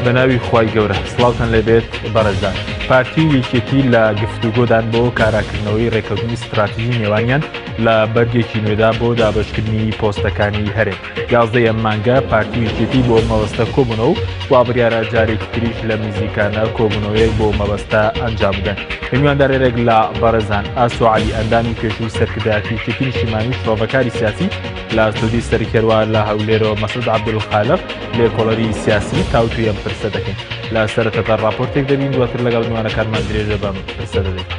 بەناوی خوای گەورە سڵاوتان لەبێت بەڕێزان. پارتی و یەکێتی لە گفتوگۆدان بۆ کاراکردنەوەی ڕێکەوتنی ستراتیژی نێوانیان لە بەرگێکی نوێدا بۆ دابەشکردنی پۆستەکانی هەرێم. 11 مانگە پارتی و یەکێتی بۆ مەبەستە کۆبوونەوە و وابڕیارە جارێکی تریش لە میزیکانە کۆبوونەوەیەک بۆ مەبەستە ئەنجام بدەن. میواندارێک لە بەڕێزان ئاسۆ عەلی ئەندامی پێشووی سەرکردایەتی یەکێتی نیشتیمانی شۆڤەکاری سیاسی لە سودی سەرکێڕوا لە هەولێرەوە مەسعود عەبدولخالق لێکۆڵەری سیاسی تاوتوی ئەم پرسە دەکەین. لە سەرەتەدا ڕاپۆرتێک دەبین دواتر لەگەڵ میوانەکانمان درێژە بەم پرسە دەدەین.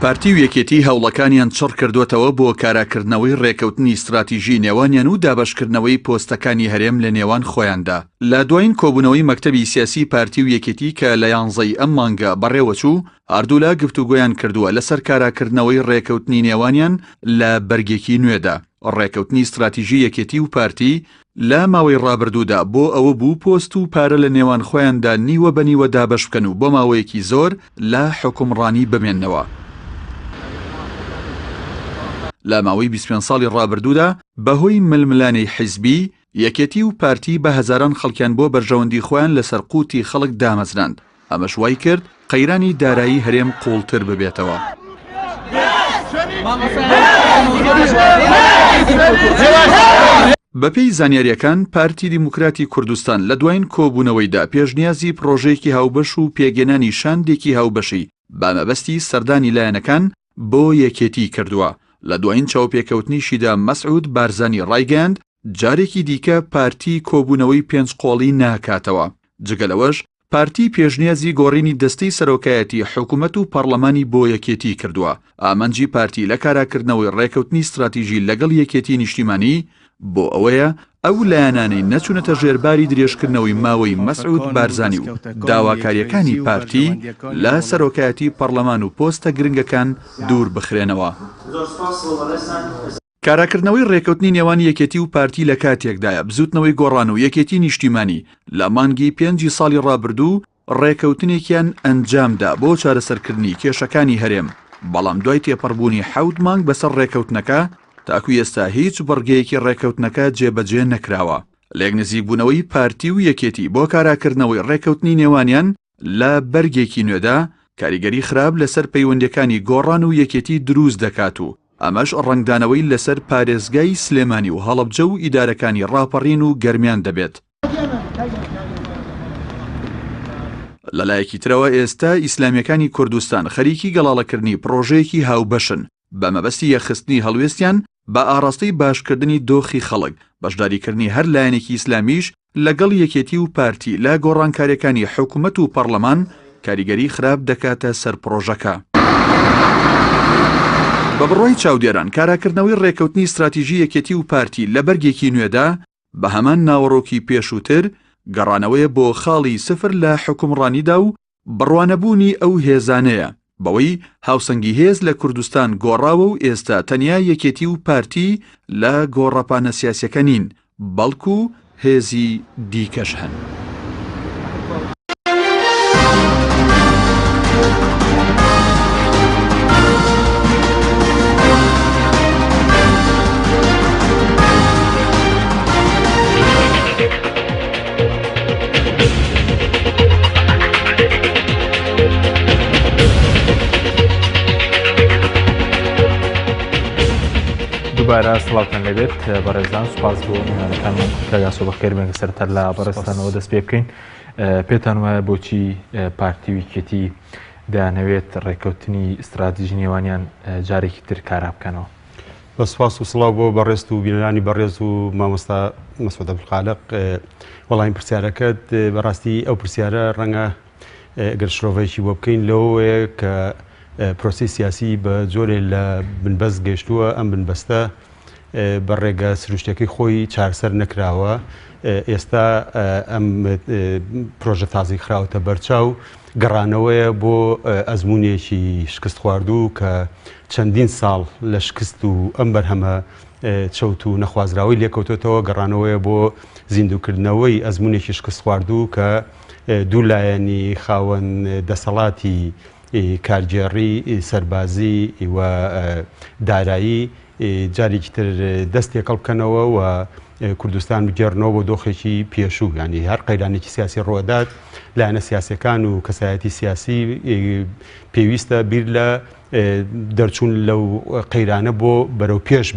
پارتی و یەکێتی هەوڵەکانیان چڕ کردوێتەوە بۆ کاراکردنەوەی ڕێکەوتنی استراتیژی نێوانیان و دابەشکردنەوەی پۆستەکانی هەرێم لە نێوان خۆیاندا. لە دوایین کۆبوونەوەی مەکتەبی سیاسی پارتی و یەکێتی کە لە 11 ئەم مانگە بەڕێوەچوو ئاردوولا گفتوگۆیان کردووە لەسەر کاراکردنەوەی ڕێکەوتنی نێوانیان لە بەرگێکی نوێدا. ڕێکەوتنی استراتیژی یەکێتی و پارتی لە ماوەی ڕابردوودا بۆ ئەوە بوو پۆست و پارە لە نێوان خۆیاندا نیوە بەنیوە دابەش بکەن و بۆ ماوەیەکی زۆر لە حکومڕانی بمێننەوە. لە ماوەی 25 ساڵی ڕابردوودا بەهۆی ململانەی حیزبی یەکێتی و پارتی بە هەزاران خەڵکیان بۆ بەرژەوەندی خۆیان لەسەر قوتی خەڵک دامەزراند. ئەمەش وای کرد قەیرانی دارایی هەرێم قوڵتر ببێتەوە. بەپێی زانیاریەکان پارتی دیموکراتی کوردستان لە دوایین کۆبوونەوەیدا پێشنیازی پرۆژەیەکی هاوبەش و پێگەێنانی شاندێکی هاوبەشی بە مەبەستی سەردانی لایەنەکان بۆ یەکێتی کردووە. لە دوایین چاوپێکەوتنیشیدا مەسعود بارزانی ڕایگەاند جارێکی دیکە پارتی کۆبوونەوەی پێنج قۆڵی ناکاتەوە. جگەلەوەش پارتی پێشنیازی گۆڕینی دەستەی سەرۆکایەتی حکوومەت و پەرلەمانی بۆ یەکێتی کردووە. ئامانجی پارتی لە کاراکردنەوەی ڕێکەوتنی استراتیژی لەگەڵ یەکێتی نیشتیمانی بۆ ئەوەیە ئەو لایەنانەی نەچوونەتە ژێرباری درێژکردنەوەی ماوەی مەسعود بارزانی و داواکاریەکانی پارتی لە سەرۆکایەتی پەرلەمان و پۆستە گرنگەکان دوور بخرێنەوە. کاراکردنەوەی ڕێکەوتنی نێوان یەکێتی و پارتی لە کاتێکدایە بزوتنەوەی گۆڕان و یەکێتی نیشتیمانی لە مانگی 5 ساڵی ڕابردوو ڕێکەوتنێکیان ئەنجامدا بۆ چارەسەرکردنی کێشەکانی هەرێم. بەڵام دوای تێپەڕبوونی 7 مانگ بەسەر ڕێکەوتنەکە تاکو ئێستا هیچ بەڕگەیەکی ڕێکەوتنەکە جێبەجێ نەکراوە. لێک نزیکبوونەوەی پارتی و یەکێتی بۆ کاراکردنەوەی ڕێکەوتنی نێوانیان لە بەرگێکی نوێدا کاریگەری خراپ لەسەر پەیوەندەکانی گۆڕان و یەکێتی دروست دەکات و ئەمەش ڕنگدانەوەی لەسەر پارێزگای سلێمانی و هەڵەبجە و ئیدارەکانی ڕاپەڕین و گەرمیان دەبێت. لەلایەکی ترەوە ئێستا ئیسلامیەکانی کوردستان خەریکی گەڵاڵەکردنی پرۆژەیەکی هاوبەشن بە مەبەستی یەخستنی هەڵوێستیان بە ئاراستەی باشکردنی دۆخی خەڵک بەشداریکردنی هەر لایەنێکی ئیسلامیش لەگەڵ یەکێتی و پارتی لە گۆڕانکاریەکانی حکوومەت و پەرلەمان کاریگەری خراپ دەکاتە سەر پرۆژەکە. بە بڕۆی چاودێران کاراکردنەوەی ڕێکەوتنی استراتیژی یەکێتی و پارتی لە بەرگێکی نوێدا بە هەمان ناوەڕۆکی پێشووتر گەڕانەوەیە بۆ خاڵی سفر لە حکومڕانیدا و بڕوانەبوونی ئەو هێزانەیە بەوەی هاوسەنگی هێز لە کوردستان گۆڕاوە و ئێستا تەنیا یەکێتی و پارتی لە گۆڕەپانە سیاسیەکە نین بەڵکو هێزی دیکەش هەن. دووبارە سڵاوتان لەبێت بەڕێزان سوپاس بۆ میوانەکانمان لەگاسۆ بەخێر بێنگە سەرەتا لە بەڕێستانەوە دەست پێ بکەین. پێتان وایە بۆچی پارتی و یەکێتی دەیانەوێت ڕێکەوتنی استراتیژی نێوانیان جارێکی تر کارا بکەنەوە؟ بە سوپاس و سڵاو بۆ بەڕێست و بینەرانی بەڕێز و مامۆستا مەسعود عەبدولخالق. وەڵامی پرسیارەکەت بەڕاستی ئەو پرسیارە ڕەنگە ئەگەر شرۆڤەیەکی بۆ بکەین لەوەیە کە پرۆسی سیاسی بە جۆرێ لە بنبەست گەشتووە. ئەم بنبەستە بە ڕێگە سروشتەکەی خۆی چارەسەر نەکراوە. ئێستا ئەم پرۆژە تازی خراوەتە بەرچاو گەڕانەوەیە بۆ ئەزمونێکی شکست خواردوو کە چەندین ساڵ لە شکست و ئەم بەرهەمە چەوت و نەخوازراوی لێکەوتێتەوە. گەڕانەوەیە بۆ زیندووکردنەوەی ئەزمونێکی شکست خواردوو کە دوو لایەنی خاوەن دەسەڵاتی کارگێڕی سەربازی و دارایی جارێکی تر دەستێکەڵ بکەنەوە و کوردستان بگەڕنەوە بۆ دۆخێکی پێشوو ینی هەر قەیرانێکی سیاسی ڕۆدات لایەنە سیاسەکان و کەسایەتی سیاسی پێویستە بیر لە دەرچوون لەو قەیرانە بۆ بەرەو پێش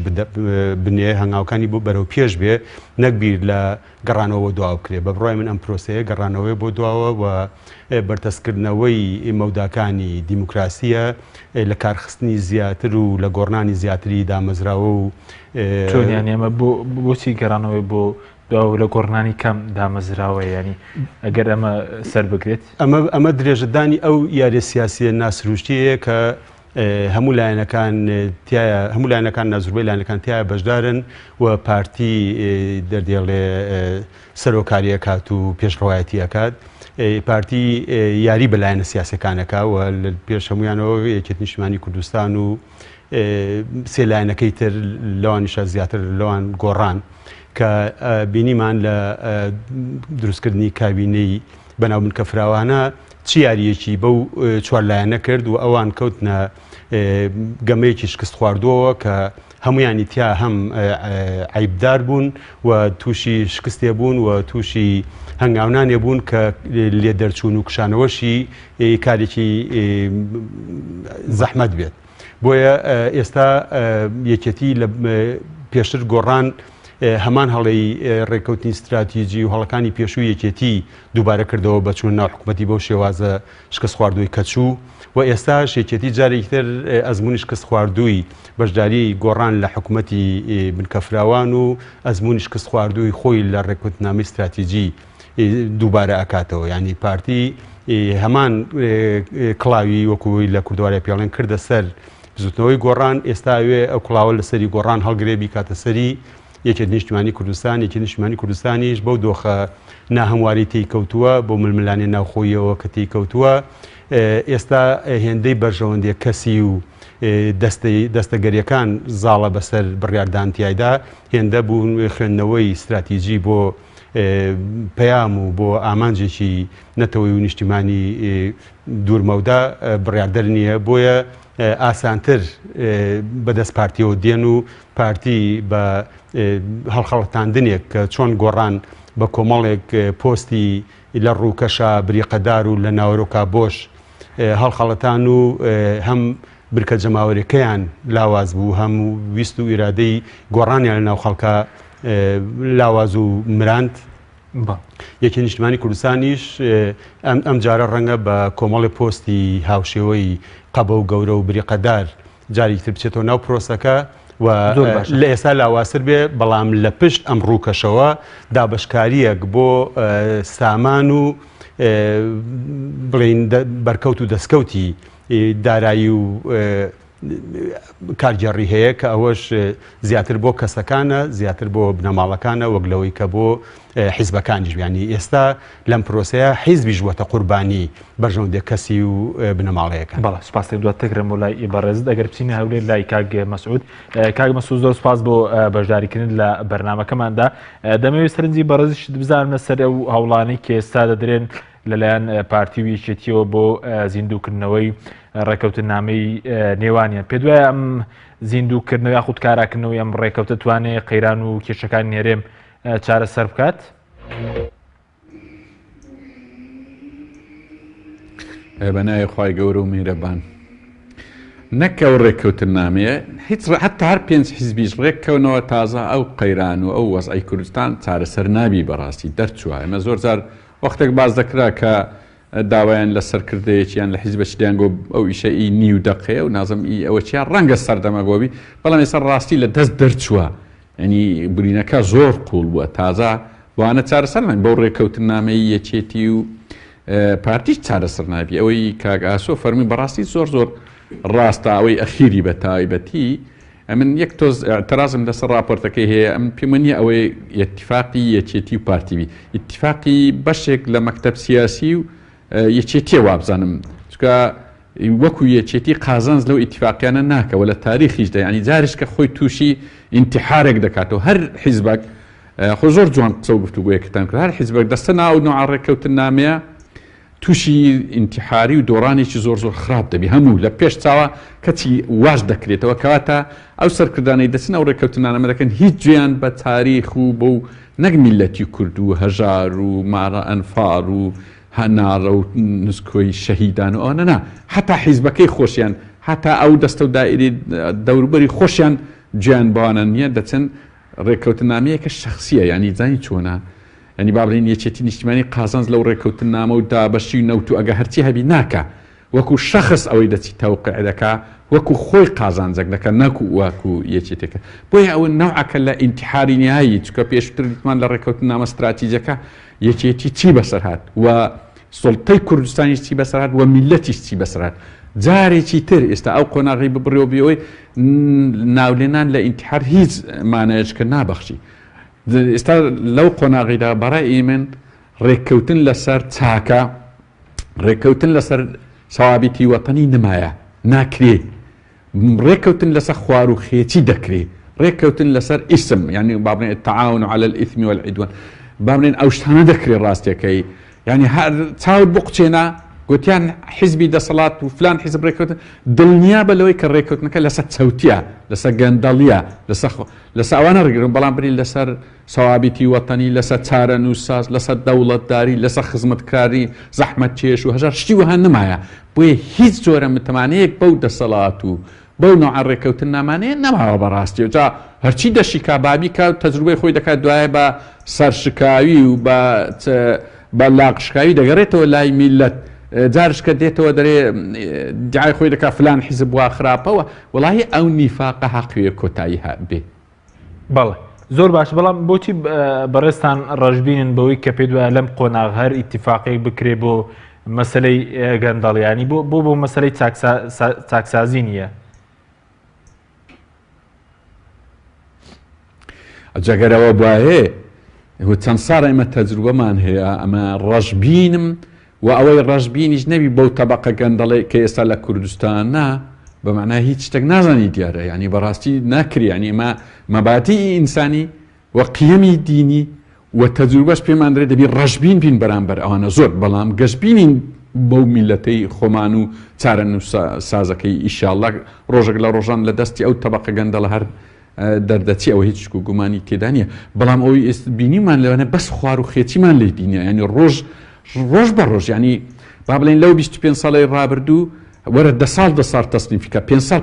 بنێ هەنگاوەکانی بۆ بەرەو پێش بێ نەک بیر لە گەڕانەوە دواو بکرێ بە بڕای من ئەم پرۆسەیە گەڕانەوەی بۆ دواوە و بەرتەسکردنەوەی مەوداکانی دیموکراسیە لە کارخستنی زیاتر و لە گۆڕنانی زیاتری دامەزراوە و چۆنیان ئێمە بۆچی گەڕانەوەی بۆ لە گۆڕنانی کەم دامەزراوە ینی ئەگەر ئەمە سەر بگرێت ئەمە درێژەدانی ئەو یاری سیاسیە ناسروشتیەیە کە هەموو لایەنەکان نازوربەی لایەنەکان تایە بەشدارن و پارتی دەردێڵێ سەرۆکاریە کات و پێشڕەوایەتی ئەکات پارتی یاری بەلایەنە سیاسەکانەکە و لە پێش هەمویانەوە یەکێتی نیشتیمانی کوردستان و سێ لایەنەکەی تر لەوانیشە زیاتر لەوان گۆڕان کە بینیمان لە دروستکردنی کابینەی بەناو بنکە فراوانە چی یاریەکی بەو چوار لایەنە کرد و ئەوان کەوتنە گەمەیەکی شکست خواردووەوە کە هەمویانی تیا هەم عیبدار بوون و تووشی شکستێ بوون و تووشی هەنگاونانێ بوون کە لێ دەرچوون و کشانەوەشی کارێکی زەحمەت بێت بۆیە ئێستا یەکێتی لە پێشتر گۆڕان هەمان هەڵی ڕێکەوتنی استراتیژی و هەڵەکانی پێشووی یەکێتی دووبارە کردەوە بە چوون ناو حکوومەتی بەو شێوازە شکست خواردووی کەچوو و ئێستاش یەکێتی جارێکی تر ئەزمموی شکست خواردووی بەشداری گۆڕان لە حکوومەتی بنکەفراوان و ئەزمموی شکست خواردووی خۆی لە ڕێکوتنامی استراتیژی دووبارە ئەکاتەوە ینی پارتی هەمان کڵاوی وەکوی لە کوردواری پێڵێن کردە سەر زوتنەوەی گۆڕان ئێستاوێ ئەو کڵاوە لەسەری گۆڕان هەڵگرێبی کاتە سەری یەکێت نیشتیمانی کوردستان یەکی نیشتیمانی کوردستانیش بەو دۆخە ناهەمواری تێیکەوتووە بۆ ململانی ناوخۆیەوە کە تێیکەوتووە ئێستا هێندەی بەرژەوەندێ کەسی و دەستەگەریەکان زاڵە بەسەر بڕیاردانتیایدا هێندە بوون خوێندنەوەی استراتیژی بۆ پەیام و بۆ ئامانجێکی نەتەوەی و نیشتیمانی دوورمەودا بڕیاردەر نییە بۆیە ئاسانتر بەدەست پارتیەوە دێن و پارتی بە هەڵخەڵەتاندنێک کە چۆن گۆڕان بە کۆمەڵێک پۆستی لە ڕووکەشە بریقەدار و لە ناوەرۆکا بۆش هەڵخەڵەتان و هەم برکە جەماوەریەکەیان لاواز بوو هەموو ویست و ئیرادەی گۆڕانیان لە ناو خەڵکە لاواز و مراند یەکی نیشتیمانی کوردستانیش ئەم جارە ڕەنگە بە کۆمەڵی پۆستی هاوشێوەی قەبە و گەورە و بریقەدار جارێکی تر بچێتەوە ناو پرۆسەکە و لە ئێستا لاواسر بێ بەڵام لە پشت ئەم ڕووکەشەوە دابشکاریەک بۆ سامان و بڵین بەرکەوت و دەستکەوتی دارایی و کارگەڕی هەیە کە ئەوەش زیاتر بۆ کەسەکانە زیاتر بۆ بنەماڵەکانە وەک لەوەی کە بۆ حیزبەکانیش بیانی ئێستا لەم پرۆسەیە حیزبیش وەتە قوربانی بەرژەوندێک کەسی و بنەماڵەیەەکە بەڵا سپاس دوات تەگرم و لای بەڕێزت ئەگەر بچینە هەولێر لای کاک مەسعود کاک مەسعود زۆر سپاس بۆ بەشداریکردن لە بەرنامەکەماندا دەمەوێت سەرنجی بەڕێزش بزانمە سەر ئەو هەوڵانەی کە ئێستا دەدرێن لەلایەن پارتی و یەکێتیەوە بۆ زیندووکردنەوەی ڕێکەوتنامەی نێوانیان پێ دوایە ئەم زیندووکردنەوە یاخود کاراکردنەوەی ئەم ڕێکەوتە توانێت قەیران و کێشەکانی هێرێم چارەسەر بکات؟ بەنای خوای گەورە و میهرەبان نەک ئەو ڕێککەوتنامەیە هیچ حتا هەر پێنج حیزبیش ڕێککەونەوە تازە ئەو قەیران و ئەو وەزعی کوردستان چارەسەر نابی بەڕاستی دەرچووە ئەمە زۆر جار وەختێک باز دەکرا کە داوایان لە سەرکردەیەکیان لە حیزبە چیان گۆ ئەو ئیشە ئی نیو دەقەیە و نازم ئی ئەوە چیان ڕەنگە سەردەمەگۆبی بەڵام ێستا ڕاستی لە دەست دەرچووە ینی برینەکە زۆر قوڵ بووە تازە وانە چارەسەرمان بەو ڕێککەوتنامەی یەکێتی و پارتیش چارەسەر نابی ئەوەی کاک ئاسۆ فەرمی بەڕاستی زۆر زۆر ڕاستە ئەوەی ئەخیری بە تایبەتی من یەک تۆز تەرازم لەسەر راپۆرتەکەی هەیە ئەم پێمەنیە ئەوەی اتفاقی یەکێتی و پارتیبی اتفاقی بەشێک لە مەکتەب سیاسی و یەکێتیە وابزانم چکە وەکو یەکێتی قازانز لەو ئیتفاقیانە ناکەوە لە تاریخیشدا ینی جاریش کە خۆی تووشی ئینتیحارێک دەکاتەوە هەر حیزبێک خۆ زۆر جوان قسە و گفتوگویەکەتان کرد هەر حیزبێک دەستە ناو نوع ڕێککەوتنامەیە تووشی ئینتیحاری و دۆڕانێکی زۆر زۆر خراپ دەبی هەموو لە پێش چاوە کەچی واش دەکرێتەوە کەواتە ئەو سەرکردانەی دەچن ئەو ڕێکەوتنانەمە دەکەن هیچ گوێیان بە تاریخ و بۆ نەک میلەتی کورد و هەژار و مارە ئەنفار و هەناڕە و نسکۆی شەهیدان و ئەوانە نا حتا حیزبەکەی خۆشیان هەتا ئەو دەستە و دائیری دەوروبەری خۆشیان گوێیان بەوانە نییە دەچن ڕێکەوتنامەیەکە شەخسیە ینی زانی چۆنە ینی با بڵێن یەکێتی نیشتیمانی قازانج لەو ڕێکەوتنامە و دابەشی و نەوت و ئەگە هەرچی هەبی ناکە وەکو شەخص ئەوەی دەچی تەوقع دەکا وەکو خۆی قازانجەک دەکە نەکو وەکو یەکێتێکە بۆیە ئەوە نەوعەکە لە ئینتیحاری نهایی چکە پێشتر دیتمان لە ڕێکەوتنامە استراتیجەکە یەکێتی چی بەسەر هات و سڵتەی کوردستانیش چی بەسەر هات و میلەتیش چی بەسەر هات جارێکی تر ئێستا ئەو قۆناغی ببڕێەوە بێەوەی ناولێنان لە ئینتیحار هیچ مانایشکە نابەخشی ئێستا لەو قۆناغیدا بەڕای من ڕێککەوتن لەسەر چاکە ڕێککەوتن لەسەر سەوابیتی وەتەنی نمایە ناکرێ ڕێککەوتن لەسەر خوار و خێچی دەکرێ ڕێککەوتن لەسەر ئیسم یعنی با بڵێن التعاون على الإثم والعدوان با بڵێن ئەو شتانە دەکرێ ڕاستیەکەی یعنی چاوت بقچێنە گوتیان حیزبی دەسەڵات و فلان حیزب ڕێککەوتن دڵنیا بە لەوەی کە ڕێککەوتنەکە لەسەر چەوتیە لەسەر گەندەڵیە لەسەر ئەوانە ڕێگرن بەڵام بری لەسەر سەوابیتی وەتەنی لەسەر چارە نووساز لەسەر دەوڵەتداری لەسەر خزمەتکاری زەحمەت چێش و هەژار شتی وها نمایە بۆیە هیچ جۆرە متمانەیەک بەو دەسەڵات و بەو نوع ڕێککەوتن نامانەیە نەماوە بەڕاستی و جا هەرچی دەشیکا بابی کا تەجروبەی خۆی دەکات دوایە بە سەرشکاوی و بە لاقشکاوی دەگەڕێتەوە لای میلەت جارشکە دێتەوە دەرێ دیعای خۆی دەکات فلان حیزب وا خراپەوە وڵی ئەو نیفاقە حەقویە کۆتایی بێ بەڵێ زۆر باش بەڵام بۆچی بەڕێستان ڕەشببینن بەوەی کە پێ دوایە لەم قۆناغ هەر ئیتیفاقێک بکرێ بۆ مەسلەی گەندەڵیانی بۆ مەسلەی چاکسازی نییە جەگەرەوە وایێ چەند ساڵ ئێمە تەجروبەمان هەیە ئەمە ڕەشببینم و ئەوەی ڕەشببینیش نەبی بەو تەبەقە گەندەڵێ کە ئێستا لە کوردستان نا بەمەنا هیچ شتێک نازانی دیارە ینی بەڕاستی ناکری ینی ئمە مەباتی ئینسانی و قیەمی دینی و تەجروبەش پێمان درێت دەبی ڕەشببین بین بەرامبەر ئەوانە زۆر بەڵام گەشتبینین بەو میلەتەی خۆمان و چارە سازەکەی ئیشاءالله ڕۆژێک لە ڕۆژان لە دەستی ئەو تەبەقە گەندەڵە هەر دەردەچی ئەوە هیچ گومانی تێدا نیە بەڵام ئەوی بینیمان لەوانە بەس خوار و خێچیمان لێ بینە ینی ڕۆژ بە ڕۆژ ینی با بڵێن لەو 25 ساڵی ڕابردوو وەرە 10 ساڵ تەسنیفکە 5 ساڵ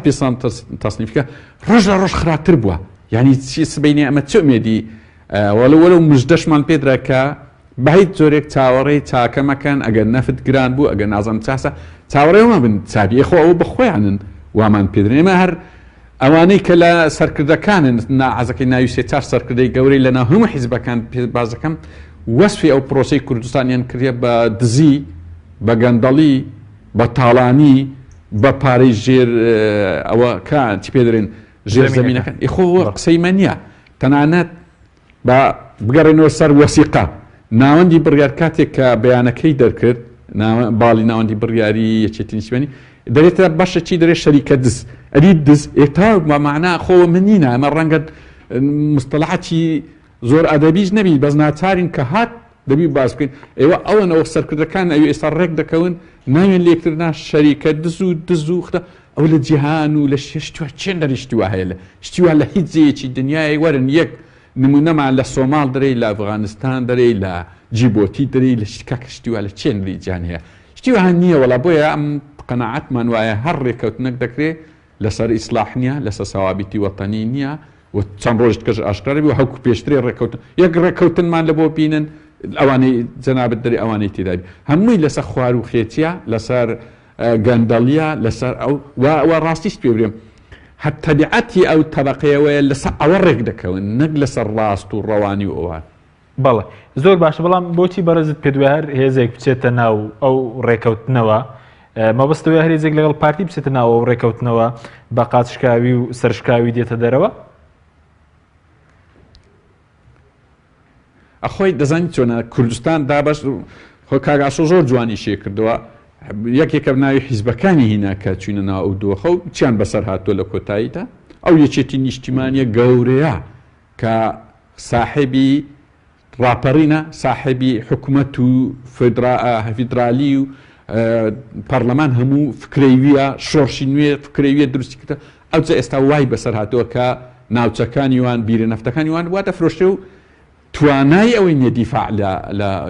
تەسنیفکە ڕۆژ لە ڕۆژ خراپتر بووە ینی چی سبەینێ ئەمە چ ئومێدی وەلو مژدەشمان پێدراکە بەهیچ جۆرێک چاوەڕێی چاکەمەکەن ئەگەر نەفت گران بوو ئەگەر نازانم چاسە چاوەڕێوەمان بن چابی خۆ ئەوە بەخۆیانن وامان پێدرێن ئێمە هەر ئەوانەی کە لە سەرکردەکانن ناعازەکەی ناوی سێ چار سەرکردەی گەورەی لە ناو هەموو حیزبەکان بازەکەم وەسفی ئەو پرۆسەی کوردستانیان کردێ بە دزی بە گەندەڵی بە تاڵانی بە پارەی ژێر ئەوە چی پێدرێن ژێر زەمینەکان ئیخۆ قسەیمە نییە تەنانەت بە بگەڕێنەوە سەر وەسیقا ناوەندی بڕیار کاتێک کە بەیانەکەی دەرکرد باڵی ناوەندی بڕیاری یەکێتی نیشتیمانی دەرێتە باشە چی دەرێت شەریکە دز ئەری دز ئێتا مەمانا خۆوە من نینە ئەمە ڕەنگە مستەلاحاتی زۆر ئەدەبیش نەبی بەس ناچارین کە هات دەبی باز بکەین ئێوە ئەوەنەوە سەرکردەکان ئەوێ ئێستا ڕێک دەکەون ناوێن لێکترنا خەریکە دز و خدا ئەو لە جیهان و لە شتووە چێن دەریشتیوە هەیە لە شتیوە لە هیچ جێیەکی دنیای وەرن یەک نمونەمان لە سۆماڵ دەرەی لە ئەفغانستان دەرەی لە جیبۆتی دەرەی لە شتکاکە شتیوە لە چێن ریجان هەیە شتیوە هەن نییە وەڵا بۆیە ئەم قەناعەتمان وایە هەر ڕێکەوتنێک دەکرێت لەسەر ئیسلاح نییە لەسەر سەوابیتی وەتەنی نییە و چەند ڕۆژ کەش ئاشکرا بێ و هەوکو پێشترێ ڕێکەوتن یەک ڕێکەوتنمان لە بۆ بینن ئەوانەی جەنابەت دەری ئەوانەی تێدابی هەمووی لەسەر خوار و خێچیە لەسەر گەندەڵیە لەسەر ئەوە ڕاستیش پێ برێم هەر تەبیعەتی ئەو تەبەقەیەوەیە لەسەر ئەوە ڕێک دەکەون نەک لەسەر ڕاست و ڕەوانی و ئەوان بەڵێ زۆر باشە بەڵام بۆچی بەرەزت پێ دوای هەر هێزێک بچێتە ناو ئەو ڕێکەوتنەوە مەبەستەوەی هەر هێزێک لەگەڵ پارتی بچێتە ناو ئەو ڕێکەوتنەوە بە قاچشکاوی و سەرشکاوی دێتە دەرەوە ئەخۆی دەزانیت چۆنە کوردستان دابش خۆ کاگاسۆ زۆر جوانی شێ کردەوە یەکێکە ناوی حیزبەکانی هینا کە چوینە ناو ئەو دۆخە و چیان بەسەر هاتووە لە ڕاپەڕینە ساحبی حکوومەت و فیدرالی و پەرلەمان هەموو فکرەویە شۆڕشی نوێ فکرەویە دروستی کردە ئەو جا ئێستا وای بەسەر هاتووە کە ناوچەکانیوان بیرە نەفتەکانیوان واتە فرۆشتە و توانای ئەوەی نێدیفاع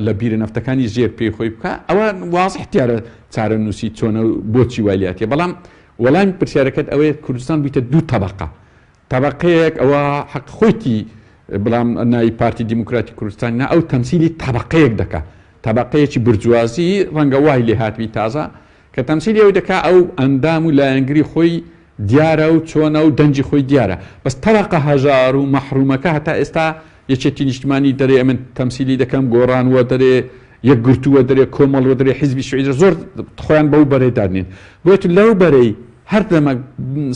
لە بیرە نەفتەکانی ژێر پێی خۆی بکە ئەوە واز احتیارە چارە نووسی چۆنە بۆچی والیاتێ بەڵام وەڵامی پرسیارەکەت ئەوەیە کوردستان بیتە دوو تەبەقەیەک ئەوە حەق خۆیتی بەڵام ناوی پارتی دیموکراتی کوردستان ئەو تەمسیلی تەبەقەیەک دەکات تەبەقەیەکی برجوازی ڕەنگە وای لێ هاتووی تازە کە تەمسیلی ئەوی دەکات ئەو ئەندام و لایەنگری خۆی دیارە و چۆنە و دەنجی خۆی دیارە بەس تەبەقە هەژار و مەحرومەکە هەتا ئێستا یەکێتی نیشتمانی دەرێ ئەمن تەمسیلی دەکەم گۆڕانوە دەرێ یەک گرتووە دەرێ کۆمەڵوە دەرێ حیزبی شوێنە زۆر خۆیان بەو بەرەدادنین بۆیت لەو بەرەی هەر دەمە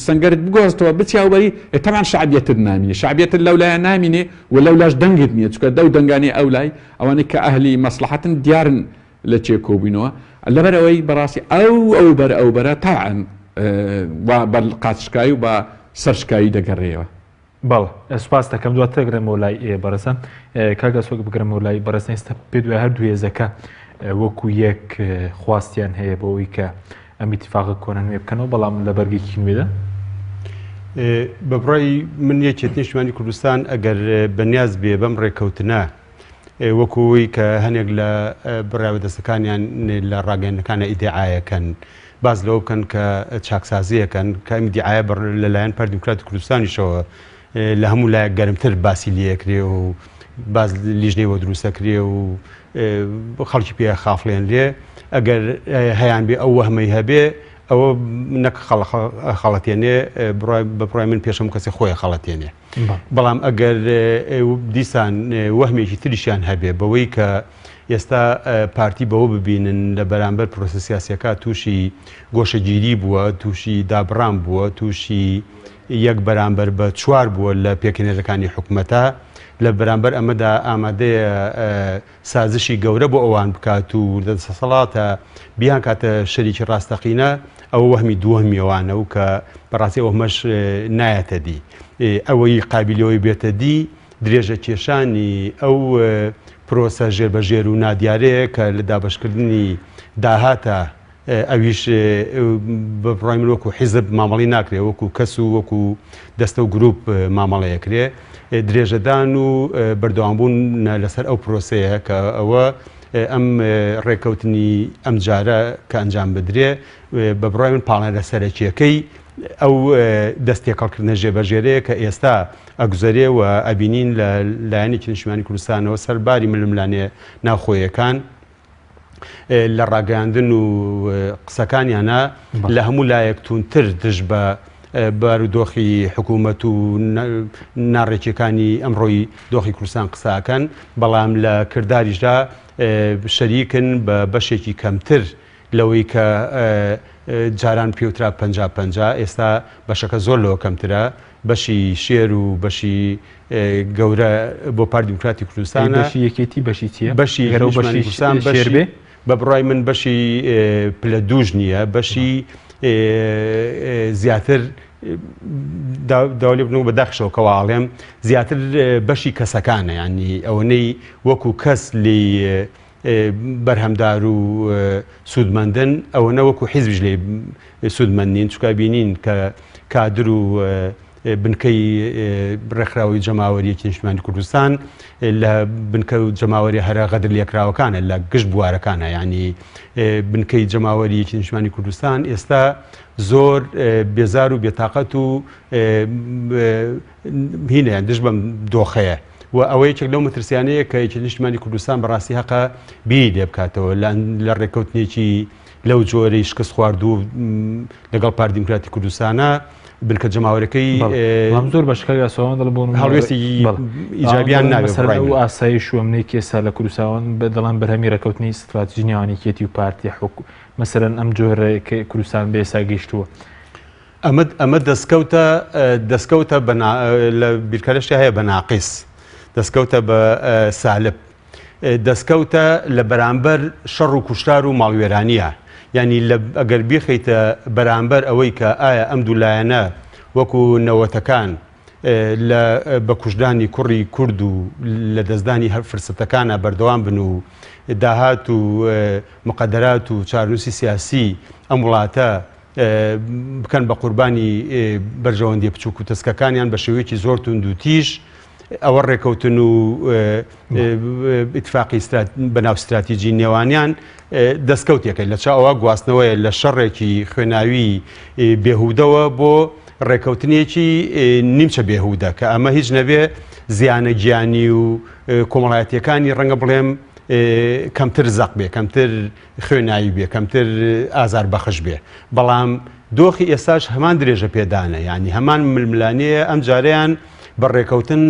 سنگەرت بگۆستەوە بچیاوبەری تەمان شعبیەتت نامینێ شعبیەتت لەو لایە نامینێ و لەو لاش دەنگت نییە چکە دەو دەنگانی ئەو لای ئەوانەی کە ئەهلی مەسلحەتن دیارن لە چێکۆبوونەوە لەبەر ئەوەی بەڕاستی ئەو بەرە تاعن بە قاچشکایی و بە سەرشکایی دەگەڕێەوە بەڵ سوپاس دەکەم دواتر گرمەوە لای بەرەسەن کاگە سۆک بگرمەوە لای بەرەسەن ئێستا پێ دوای هەردوو هێزەکە وەکو یەک خواستیان هەیە بۆەوەی کە ئەم ئیتیفاقە کۆنە نوێ بکەنەوە بەڵام لە بەرگێکی نوێدا بەبڕای من یەکێتی نیشتمانی کوردستان ئەگەر بەنیاز بێ بەم ڕێکەوتنە وەکوی کە هەنێک لە بڕاوەدەستەکانیان لە ڕاگەیەنەکانە ئیدعاەکەن باز لەوە بکەن کە چاکسازیەکەن کە ئەم دیعاە لەلایەن پارتی دیموکراتی کوردستانیشەوە لە هەموو لایەک گەرمتر باسی لێکرێ و باز لیژنەوە دروستەکرێ و خەڵکی پێ خافڵێن لێ ئەگەر هەیان بێ ئەو وەهمەی هەبێ ئەوە نەک خەڵەتێنێ بەپڕای من پێشەم کەسی خۆی خەڵەتێنێ بەڵام ئەگەر دیسان وەهمێکی تریشیان هەبێ بەوەی کە ئێستا پارتی بەوە ببینن لە بەرامبەر پرۆسە سیاسیەکە تووشی گۆشەگیری بووە تووشی دابڕام بووە تووشی یەک بەرامبەر بە چوار بووە لە پێکەنێرەکانی حکوومەتە لە بەرامبەر ئەمەدا ئامادەیە سازشی گەورە بۆ ئەوان بکات و دەسەڵاتە بیان کاتە شەریکی ڕاستەقینە ئەوە وەهمی دووەهمیەوانە و کە بەڕاستی ئەومەش نایەتە دی ئەوەی قابلەوەی بێتە دی درێژە کێشانی ئەو پرۆسە ژێربەژێر و نادیارەیە کە لە دابشکردنی داهاتە ئەویش بەڕای من وەکو حیزب مامەڵی ناکرێ وەکو کەس و وەکو دەستە و گروپ مامەڵەیەکرێ درێژەدان و بەردەوامبوون لەسەر ئەو پرۆسەیە کە ئەوە ئەم ڕێکەوتنی ئەم جارە کە ئەنجام بدرێ بەبڕای من پاڵێنە سەرەکیەکەی ئەو دەستێکەڵکردنە ژێبەژێرەیە کە ئێستا ئەگوزەرێ و ئەبینین لە لایەنێکی نیشتمانی کوردستانەوە سەرباری ململانێ ناوخۆیەکان لە ڕاگەاندن و قسەکانیانە لە هەموو لایەکتونتر دژ بە بارودۆخی حکوومەت و ناڕێکیەکانی ئەمڕۆی دۆخی کوردستان قساکەن بەڵام لە کرداریشدا شەریکن بە بەشێکی کەمتر لەوەی کە جاران پێوترا 50-50 ئێستا بەشەکە زۆر لەوە کەمترە بەشی شێر و بەشی گەورە بۆ پارتی دیموکراتی کوردستانە بەشی یەکێتی بەشی چییە؟ بەشی کوردستان شێر بە بڕای من بەشی پلە دوژ نییە بەشی زیاتر داولی بنەوە بە داخشەوە کەواڵێم زیاتر بەشی کەسەکانە ینی ئەوەنەی وەکو کەس لی بەرهەمدار و سوودمەندن ئەوەنە وەکو حیزبیش لێ سوودمەندین چکە بینین کە کادر و بنکەی ڕێکخراوی جەماوەریەکی نیشتمانی کوردستان لە بنکە و جەماوەری هەرە غەدر لێکراوەکانە لە گشت بوارەکانە ینی بنکەی جەماوەریەکی نیشتمانی کوردستان ئێستا زۆر بێزار و بێتاقەت و هینەیان دژ بەم دۆخەیە و ئەوەیەکێک لەو مەترسیانەیە کە یەکێتی نیشتمانی کوردستان بەڕاستی هەقە بیری لێ بکاتەوە لە ڕێکەوتنێکی لەو جۆرەی شکست خواردوو لەگەڵ پارتی دیموکراتی کوردستانە بنکە جەماوەرەکەی زۆر بەشکاری ئاساوان دەڵبوون هەڵوێستی ئیجابیان نابێت و ئاسایی شوەمنەی کێسا لە کوردستان دەڵام بەرهەمی ڕێکەوتنی استراتیژی نێوانیکێتی و پارتی مەسەرەن ئەم جۆرە کوردستان بە ئێستا گەیشتووە ئەمە دەستکەوتە لە بیرکارشتی هەیە بە ناقیس دەستکەوتە بە سالب دەستکەوتە لە بەرامبەر شەڕ و کوشتار و ماڵوێرانیە ینی ئەگەر بیخیتە بەرامبەر ئەوەی کە ئایا ئەم دوولایەنە وەکو نەوەتەکان بە کوژدانی کوڕی کورد و لە دەستدانی هەر فرسەتەکانە بەردەوام بن و داهات و مقدرات و چارنووسی سیاسی ئەم وڵاتە بکەن بە قوربانی بەرژەوەندی بچووک و تەسکەکانیان بە شێوەیەکی زۆر تونند و تیژ ئەوە ڕێکەوتن و ئیتفاقی بەناو استراتیژی نێوانیان دەستکەوتێکە لە چاوە گواستنەوەی لە شەڕێکی خوێناوی بێهودەوە بۆ ڕێکەوتنیەکی نیمچە بێهودە کە ئەمە هیچ نەبێ زیانە گیانی و کۆمەڵایەتیەکانی ڕەنگە بڵێم کەمتر زەق بێ کەمتر خوێناوی بێ کەمتر ئازار بەخش بێ بەڵام دۆخی ئێستاش هەمان درێژە پێدانە یعنی هەمان ململانەیە ئەم جارەیان بە ڕێکەوتن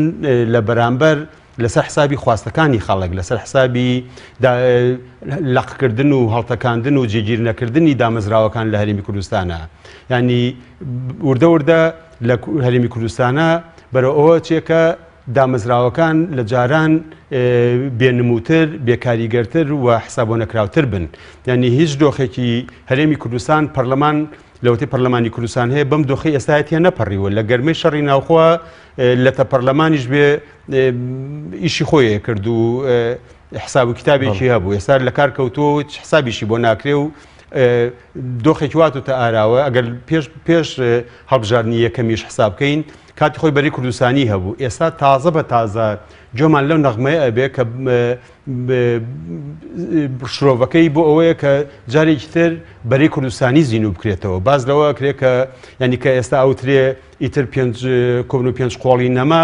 لە بەرامبەر لەسەر حسابی خواستەکانی خەڵک لەسەر حسابی لەقکردن و هەڵتەکاندن و جێگیر نەکردنی دامەزراوەکان لە هەرێمی کوردستانە ینی وردە وردە لە هەرێمی کوردستانە بەرە ئەوە چێکە دامەزراوەکان لە جاران بێنموتر بێکاریگەرتر و حسابۆ نەکراوتر بن ینی هیچ دۆخێکی هەرێمی کوردستان پەرلەمان لەوتەی پەرلەمانی کوردستان هەیە بەم دۆخی ئێستایەتیان نەپەڕیوە لە گەرمەی شەڕی ناوخوا لەتە پەرلەمانیش بێ ئیشی خۆیە کرد و حساب و کتابێکی هەبوو ئێستا لە کار کەوتۆ حسابیشی بۆ ناکرێ و دۆخێکی واتوتە ئاراوە ئەگەر پێش هەڵبژاردننی یەکەمیش حساب بکەین کاتی خۆی بەری کوردستانی هەبوو ئێستا تازە بە تازە جۆمان لەو نەغمەیە ئەبێ کە شرۆڤەکەی بۆ ئەوەیە کە جارێکی تر بەری کوردستانی زیینو بکرێتەوە باز لەوە کرێت کە ینی کە ئێستا ئەوترێ ئیتر پێنج قۆڵی نەما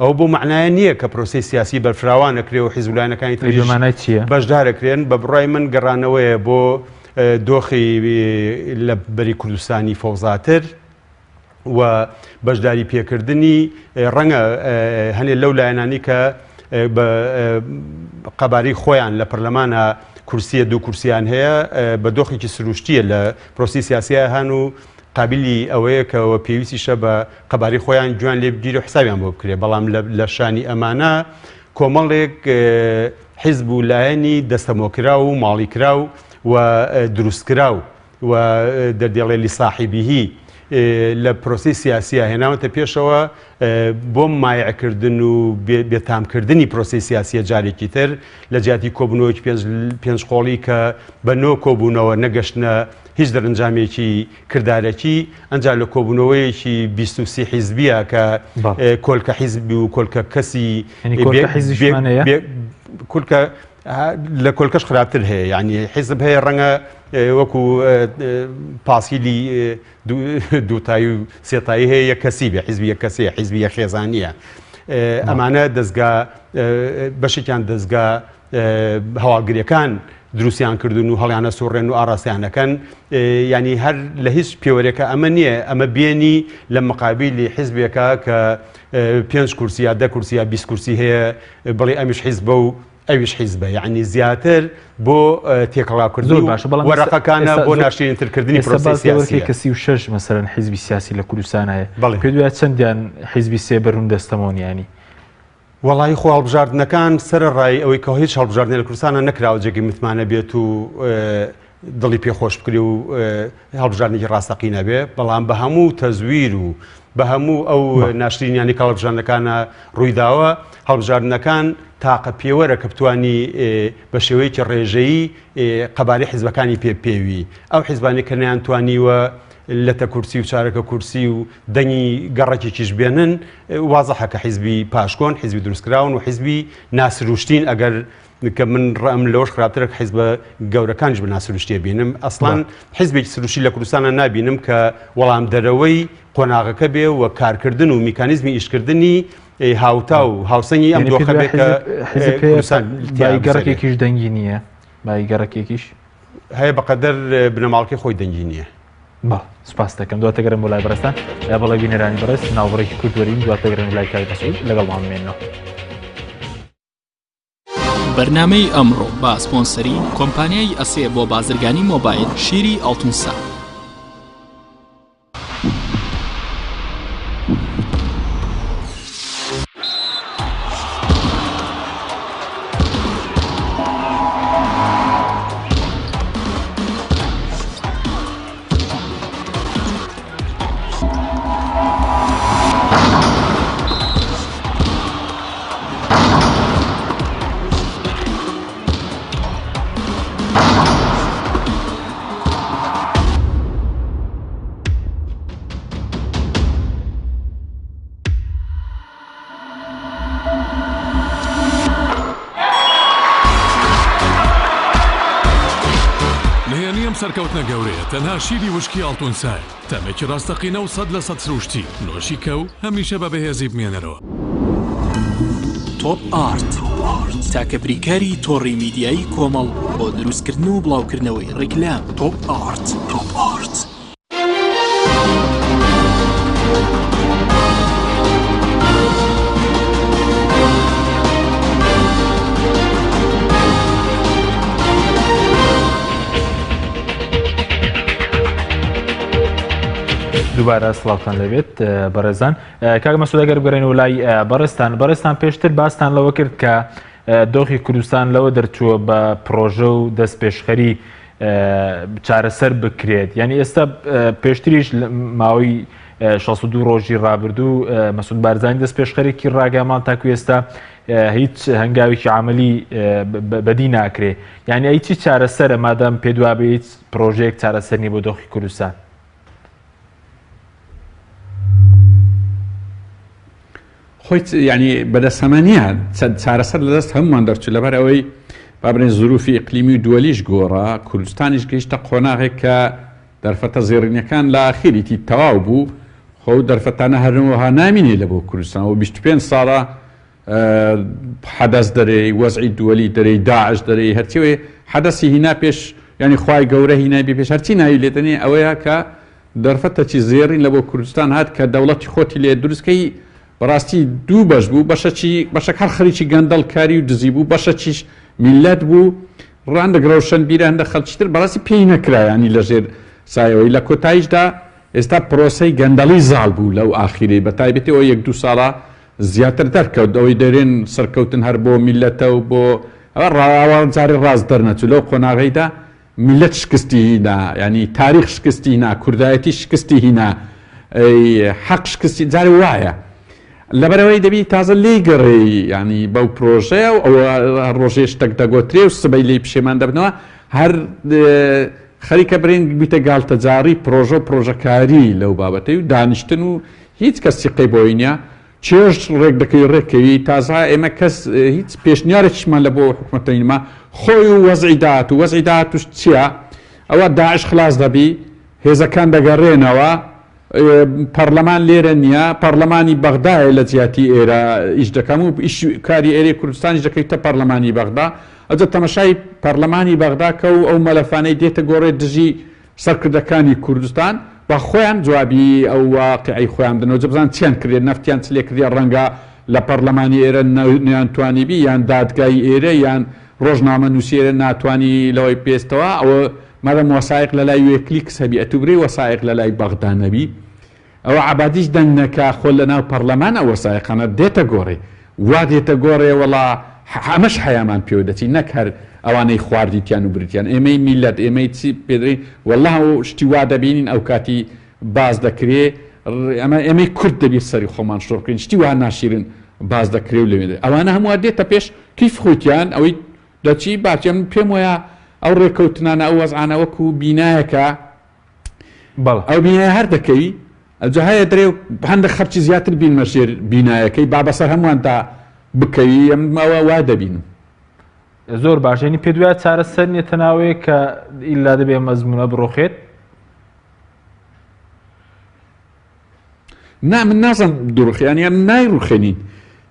ئەو بۆ معنایە نییە کە پرۆسی سیاسی بەرفراوان نەکرێ و حیزبولایەنەکانی بەشدارەکرێن بە بڕای من گەڕانەوەیە بۆ دۆخی لە بەری کوردستانی فەوزاتر و بەشداری پێکردنی ڕەنگە هەنێ لەو لایەنانی کە بە قەباری خۆیان لە پەرلەمانە کورسیە دوو کورسیان هەیە بە دۆخێکی سروشتیە لە پرۆسی سیاسیە هەن و قابلی ئەوەیە کەەوە پێویستیشە بە قەباری خۆیان گویان لێ بگیری و حسابیان بۆ بکرێ بەڵام لە شانی ئەمانە کۆمەڵێک حیزب و لایەنی دەستەمۆکرا و ماڵیکرا و دروستکرا و دەردێڵێلی ساحیبیهی لە پرۆسی سیاسیە هێناوەتە پێشەوە بۆ مایعکردن و بێتامکردنی پرۆسی سیاسیە جارێکی تر لە جیاتی کۆبوونەوەی پێنج قۆڵی کە بە نۆ کۆبوونەوە نەگەشتنە هیچ دەرەنجامێکی کردارەکی ئەنجا لە کۆبوونەوەیەکی 23 حیزبیە کە کۆلکە حیزبی و کۆلکە کەسی کولکە لە کۆلکەش خراپتر هەیە یعنی حیزب هەیە ڕەنگە وەکو پاسیلی دووتایی و سێتایی هەیە یەک کەسی بێ حیزبی یەک کەسەیە حیزبی یەک خێزانیە ئەمانە دەستگا بەشێکیان دەستگا هەواڵگریەکان دروستیان کردن و هەڵیانە سوڕێن و ئاڕاستیانەکەن ینی هەر لە هیچ پێوەرێکە ئەمە نییە ئەمە بێنی لە مقابلی حیزبێکە کە 5 کورسیا 10 کورسیا 20 کورسی هەیە بڵێ ئەمیش حیزبە و ئەویش حیزبە یعنی زیاتر بۆ تێکەڵاوکردن وەرەقەکانە بۆ ناشرینترکردنی پرۆسی سیاسی کە 36 مەسەرەن حیزبی سیاسی لە کوردستان هەیە پێ دوای چەندیان حیزبی سێ بەروون دەستەمۆنیانی وەڵی خۆ هەڵبژاردنەکان سەرڕای ئەوەی کە هیچ هەڵبژاردنە لە کوردستانە نەکراوە جێگی متمانە بێت و دڵی پێخۆش بکری و هەڵبژاردنێکی ڕاستەقی نەبێ بەڵام بە هەموو تەزویر و بە هەموو ئەو ناشرینیانی کە هەڵبژاردنەکانە ڕوویداوە هەڵبژاردنەکان تاقە پێوەرە کە بتوانی بە شێوەیەکی ڕێژەیی قەبارەی حیزبەکانی پێوی ئەو حیزبانی کە نەیانتوانیوە لەتە کورسی و چارەکە کورسی و دەنگی گەڕێکێکیش بێنن وازەحە کە حیزبی پاشکۆن حیزبی دروستکراون و حیزبی ناسروشتین ئەگەر کە من ڕەم لەوەش خراپترە کە حیزبە گەورەکانیش بە ناسروشتیە بینم ئەسڵان حیزبێکی سروشتی لە کوردستانە نابینم کە وەڵام دەرەوەی قۆناغەکە بێ و کارکردن و میکانیزمی ئیشکردنی هاوتا و هاوسەنگی ئەم دۆخە بێت کە گەڕێکێکیش دەنگی نییە بای گەڕێکێکیش هەیە بەقەدەر بنەماڵکی خۆی دەنگی نییە با سپاس دەکەم دواتەگەرم بۆ لای بەڕێستان یا بەڵێ بینەرانی بەڕێست ناوبڕێکی کوردوەرین دواتەگەرم لای کاری بەسوود لەگەڵ مامێنەوە بەرنامەی ئەمڕۆ با سپۆنسەری کۆمپانیای ئەسێ بۆ بازرگانی مۆبایل شیری ئەڵتونسا ئەم سەرکەوتنە گەورەیە تەنها شیری وشکی ئاڵتونسایە تەمێکی ڕاستەقینە و 100% سروشتی نۆشی کەو هەمیشە بە بەهێزی بمێنەرەوە. تۆپ ئارت تاکە بریکاری تۆڕی میدیایی کۆمەڵ بۆ دروستکردن و بڵاوکردنەوەی ڕیکلام. تۆپ ئارت. دووبارە سڵاوتان لەبێت بەڕێزان. کاک مەسعود ئەگەر بگەڕێنەوە لای بەڕێستان پێشتر باستان لەوە کرد کە دۆخی کوردستان لەوە دەرچووە بە پرۆژە و دەست پێشخەری چارەسەر بکرێت. یعنی ئێستا پێشتریش ماوەی 62 ڕۆژی ڕابردوو مەسعود بارزانی دەست پێشخەرێکی ڕاگەمان تاکو ئێستا هیچ هەنگاوێکی عملی بەدی ناکرێ. یعنی ئەی چی چارەسەرە مادام پێدوا بێ هیچ پرۆژەیەک چارەسەر نیە بۆ دۆخی کوردستان؟ خۆی ینی بەدەستەمەنیە چارەسەر لەدەست هەمومان دەرچوو لەبەر ئەوەی بابرێن زروفی ئیقلیمی و دووەلیش گۆڕا کوردستانیش گەیشتە قۆناغێک کە دەرفەتە زێڕینەکان لە ئاخریتی تەواو بوو. خۆ دەرفەتانە هەرنەوەها نامینێ لە بۆ کوردستان و 25 ساڵە حەدەس دەرەی وەزعی دووەلی دەرەی داعش دەرەی هەرچیوێ حەدەسی هینا پێش ینی خوای گەورە هینای بێ پێش هەرچی ناوی لێدەنێ ئەوەیە کە دەرفەتەکی زێڕین لە بۆ کوردستان هات کە دەوڵەتی خۆتی لێ دروستکەی بەڕاستی دوو بەش بوو. بەشەک هەر خەریکی گەندەڵکاری و دزی بوو، بەشەکیش میلەت بوو ڕاندەگرەوشەن بیرە هەندە خەڵکیتر بەڕاستی پێی نەکرایانی لە ژێر سایەوەی. لە کۆتاییشدا ئێستا پرۆسەی گەندەڵی زاڵ بوو لەو ئاخیری بە تایبەتی ئەوە 1-2 ساڵە زیاتر دەرکەوت ئەوەی دەرێن سەرکەوتن هەر بۆ میلەتە و بۆ ئەوە ڕاوەڕجاری ڕاست دەرنەچوو لەو قۆناغەیدا میلەت شکستی هینا، ینی تاریخ شکستی هینا، کوردایەتی شکستی هینا، حەق شکستی جارێ وایە. لەبەرەوەی دەبی تازە لێی گەڕێی ینی بەو پرۆژەیە و ئەوە ڕۆژێ شتێک دەگۆترێ و سبەی لێی پشێمان دەبنەوە هەر خەریکە برێن بیتە گاڵتەجاری پرۆژە و پرۆژەکاری لەو بابەتەی و دانیشتن و هیچ کەسی قەیبەوەی نییە. چێژ ڕێک دەکەی ڕێکەوی تازە ئێمە کەس هیچ پێشنیارێکیشمان لە بۆ حکومەتەینما خۆی و وەزعی داهات و چییە؟ ئەوە داعش خلاص دەبی، هێزەکان دەگەڕێنەوە، پەرلەمان لێرە نییە، پەرلەمانی بەغدایە لە جیاتی ئێرە ئیش دەکەم و کاری ئێرەی کوردستانیش دەکەیتە پەرلەمانی بەغدا. ئەجە تەمەشای پەرلەمانی بەغدا کە و ئەو مەلەفانەی دێتە گۆڕێ دژی سەرکردەکانی کوردستان بە خۆیان جوابی ئەو واقعی خۆیان دنەوە جەبزان چیان کردێت نەفتیان چلێ کردی ڕەنگە لە پەرلەمانی ئێرە نەیانتوانی بی یان دادگای ئێرە یان ڕۆژنامە نووسێرە ناتوانی لەوەی پێستەوە ئەوە مادەم وەسایق لە لای وێکلیکس هەبی ئەتوبرەی وەسایق لە لای بەغدا نەبی ئەوە عبادیش دەنگنەکە خۆ لە ناو پەرلەمان ئەو وەسایقانە دێتە گۆڕێ وا دێتە گۆڕێ وەڵا هەمەش حەیامان پێوە دەچی نەک هەر ئەوانەی خواردیتیان و بریتیان ئێمەی میلەت ئێمەی چی پێدرین وەڵا و شتی وا دەبینین ئەو کاتی باز دەکرێ ئێمەی کورد دەبێت سەری خۆمان شۆڕکەین شتی وا ناشیرن باز دەکرێ و لەوێ ئەوانە هەموو دێتە پێش کیف خۆیان ئەوەی دەچی باچێم پێم وایە ئەو ڕێکەوتنانە ئەو وەزعانە وەکو بینایەکە ئەو بینایە هەر دەکەوی ئەجا هەیە درێ هەندە خەرچی زیاتر بینمە ژێر بینایەکەی با بەسەر هەموواندا بکەوی ئەمەوە وا دەبینم. زۆر باشێنی پێ دوای چارەسەر نێتە ناوەیە کە ئیلا دەبێ مەزمونە بڕۆخێت. من نازم دروخیانی نایڕوخێنین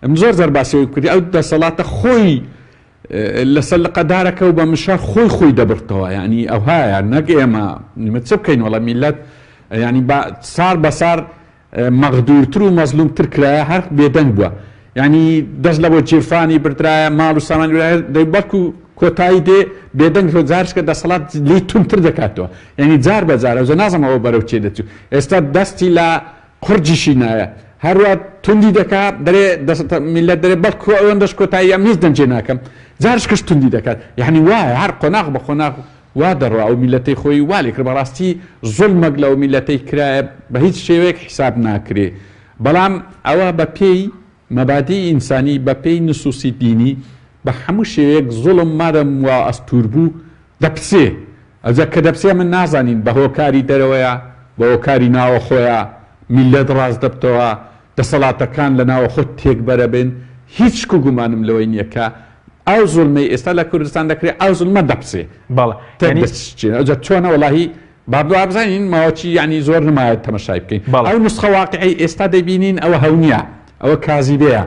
ئەم زۆر زەر باسیەوەی کوردی ئەو دەسەڵاتە خۆی لەسەر لە قەدارەکە و بە مشار خۆی دەبرتەوە ینی ئەو هایە نەک ئێمە نیمە چ بکەین وەڵام میلەت ینی سار بە سار مەغدورتر و مەزلومتر کرایە هەر بێدەنگ بووە ینی دەست لە بۆ جێفانی بردرایە ماڵ و سامانی دەی بەڵکو کۆتایی دێ بێدەنگ جارشکە دەسەڵات لی تونتر دەکاتەوە ینی جار بەجار ئەوزە نازم ئەوە بەرەو چێ دەچوو ئێستا دەستی لە قورجیشی نایە هەروە توندی دەکات دەرێ میلەت دەرێ بەڵکو ئەوەندەش کۆتایی ئەم هیچ دەنجێ ناکەم جارشکەش توندی دەکات یعنی وایە هەر قۆناغ بە قۆناغ وا دەڕوا ئەو میلەتەی خۆی والێ کرد بەڕاستی زوڵمەک لەو میلەتەی کرایە بە هیچ شێوەیەک حیساب ناکرێ بەڵام ئەوە بە پێی مەبادی ئینسانی بە پێی نسوسی دینی بە هەموو شێوەیەک زوڵم مادەم وا ئەستور بوو دەپسێ ئەجا کە دەپسێ من نازانین بە هۆکاری دەرەوەیە بە هۆکاری ناوە خۆیە میلەت ڕاست دەبتەوە دەسەڵاتەکان لە ناوە خۆت تێک بەرە بن هیچ گومانم لەوەی نییە کە ئەو زوڵمەی ئێستا لە کوردستان دەکرێت ئەو زوڵمە دەپسێ بەڵێ ئەجا چۆنە وڵاهی بابدو بزانین ماوەچی ینی زۆر نمایەت تەمەشای بکەین ئەو نسخە واقعی ئێستا دەبینین ئەوە هەونیە ئەوە کازیبەیە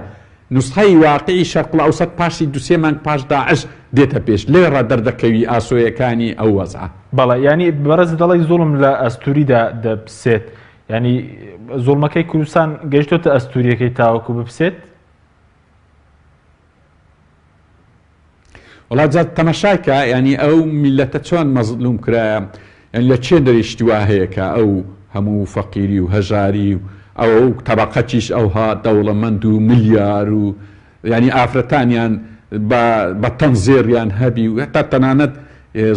نسخەی واقعی شەرق ئەوسەد پاشی دوسێ مانگ پاش داعش دێتە پێش لێڕە دەردەکەوی ئاسۆیەکانی ئەو وەزع بەڵێ ینی بەڕێز دەڵی زوڵم لە ئەستوریدا دەپسێت ینی زوڵمەکەی کوردستان گەیشتۆتە ئەستوریەکەی تاوەکو بپسێت وڵات جات تەمەشاکە ینی ئەو میلەتە چۆن مەزلوم کرایە ینی لە چێ دەریشتی وا هەیەکە ئەو هەموو فەقیری و هەژاری و ئەو تەبەقەتیش ئەوها دەوڵەمەند و ملیار و ینی ئافرەتانیان بە تەنزێریان هەبی و هەتا تەنانەت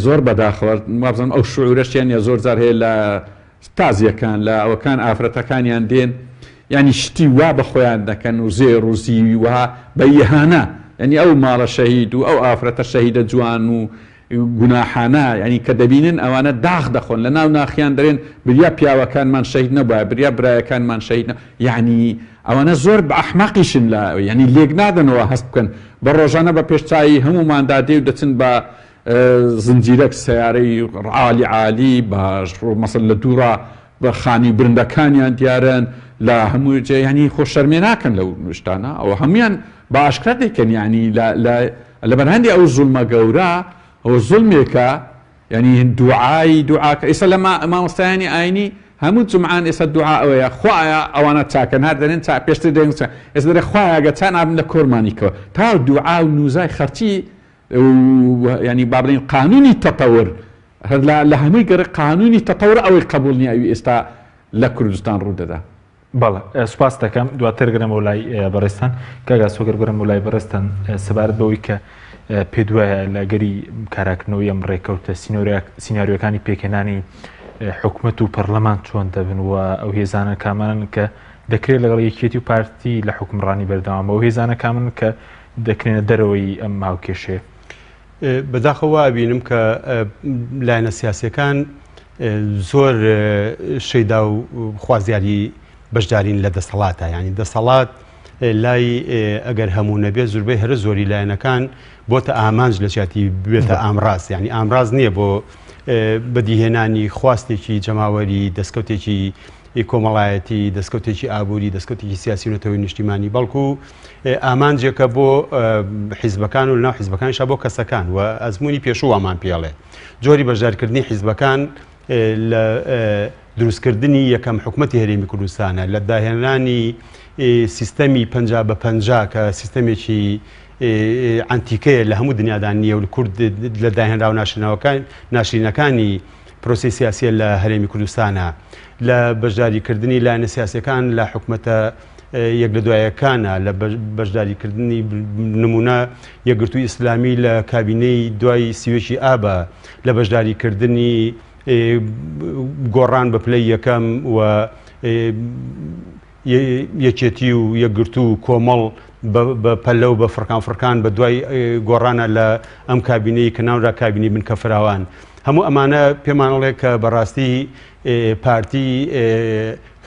زۆر بەداخەوە وابزانم ئەو شعورەشیان یا زۆر جار هەیە لە تازیەکان لە ئەوەکان ئافرەتەکانیان دێن ینی شتی وا بە خۆیان دەکەن و زێر و زیوی وها بە یەهانە ینی ئەو ماڵە شەهید و ئەو ئافرەتە شەهیدە جوان و گوناحانە ینی کە دەبینن ئەوانە داغ دەخۆن لە ناو ناخیان دەرێن بریا پیاوەکانمان شەهید نەبووە بریا برایەکانمان شەهید یعنی ئەوانە زۆر بە ئەحماقیشن لە ینی لێک نادەنەوە هەست بکەن بە ڕۆژانە بە پێشچایی هەموماندا دێ و دەچن بە زنجیرەك سیارەی عالی عالی باش مەسەل لە دوورە بە خانی برندەکانیان دیارن لە هەموو جێ ینی خۆشەرمێ ناکەن لەو شتانە ئەوە هەمویان بە ئاشکرا دەکەن ینی لە بەرهەندی ئەو زوڵمە گەورە ئەو زوڵمێکە ینی دوعای دوعاکە ئێستا لە مامۆستایانی ئاینی هەموو جمعان ئێستا دوعا ئەوەیە خوایە ئەوانە چاکەن هەر دەرێن پێشتر دێن ئێستا دەرێ خوایەگە چان ئابن لە کۆرمانیکەوە تا دوعا و نوزای خەرچی ینی با بڵین قانونی تەتەور لە هەمووی گەرە قانونی تەتەور ئەوەی قبول نیە ئەوی ئێستا لە کوردستان ڕوودەدا بەڵێ سوپاس دەکەم دواتر گرم وڵای بەڕێستان کاگا سۆگەر گرم وڵای بەڕێستان سەبارەت بەوەی کە پێ دوایە لە گەری کاراکردنەوەی ئەم ڕێکەوتە سیناریۆکانی پێکێنانی حکوومەت و پەرلەمان چۆن دەبن و ئەو هێزانە کامانن کە دەکرێت لەگەڵ یەکێتی و پارتی لە حکومڕانی بەردەوام ئەو هێزانە کامن کە دەکرێنە دەرەوەی ئەم ماوکێشێ بەداخەوە بینم کە لایەنە سیاسیەکان زۆر شەیدا و خوازیاری بەشدارین لە دەسەڵاتە ینی دەسەڵات لای ئەگەر هەموو نەبێت زوربەی هەرە زۆری لایەنەکان بۆتە ئامانج لە چاتی بێتە ئامڕاست ینی ئامڕاز نییە بۆ بەدیهێنانی خواستێکی جەماوەری دەستکەوتێکی کۆمەڵایەتی دەستکەوتێکی ئابووری دەستکەوتێکی سیاسیونەتەوەی نیشتیمانی بەڵکو ئامانجێکە بۆ حیزبەکان و لەناو حیزبەکانشا بۆ کەسەکان و ئەزمموی پێشووامان پێڵێ جۆری بەشدارکردنی حیزبەکان لە دروستکردنی یەکەم حکوومەتی هەرێمی کوردستانە لە داهێنانی سیستەمی 50/50 کە سیستەمێکی ئەنتیکەیە لە هەموو دنیادان نییە و کورد لە داهێنراو ناشرینەکانی پرۆسی سیاسیە لە هەرێمی کوردستانە لە بەشداریکردنی لایەنە سیاسیەکان لە حکوومەتە یەک لە دوایەکانە لە بەشداریکردنی نمونە یەکگرتووی ئیسلامی لە کابینەی دوای سیوێکی ئابە لە بەشداریکردنی گۆڕان بە پلەی یەکەم و یەکێتی و یەکگرتو و کۆمەڵ بە پەلە و بە فڕکان بە دوای گۆڕانە لە ئەم کابینەی کە ناودا کابینی بنکە فراوان هەموو ئەمانە پێمانڵێ کە بەڕاستی پارتی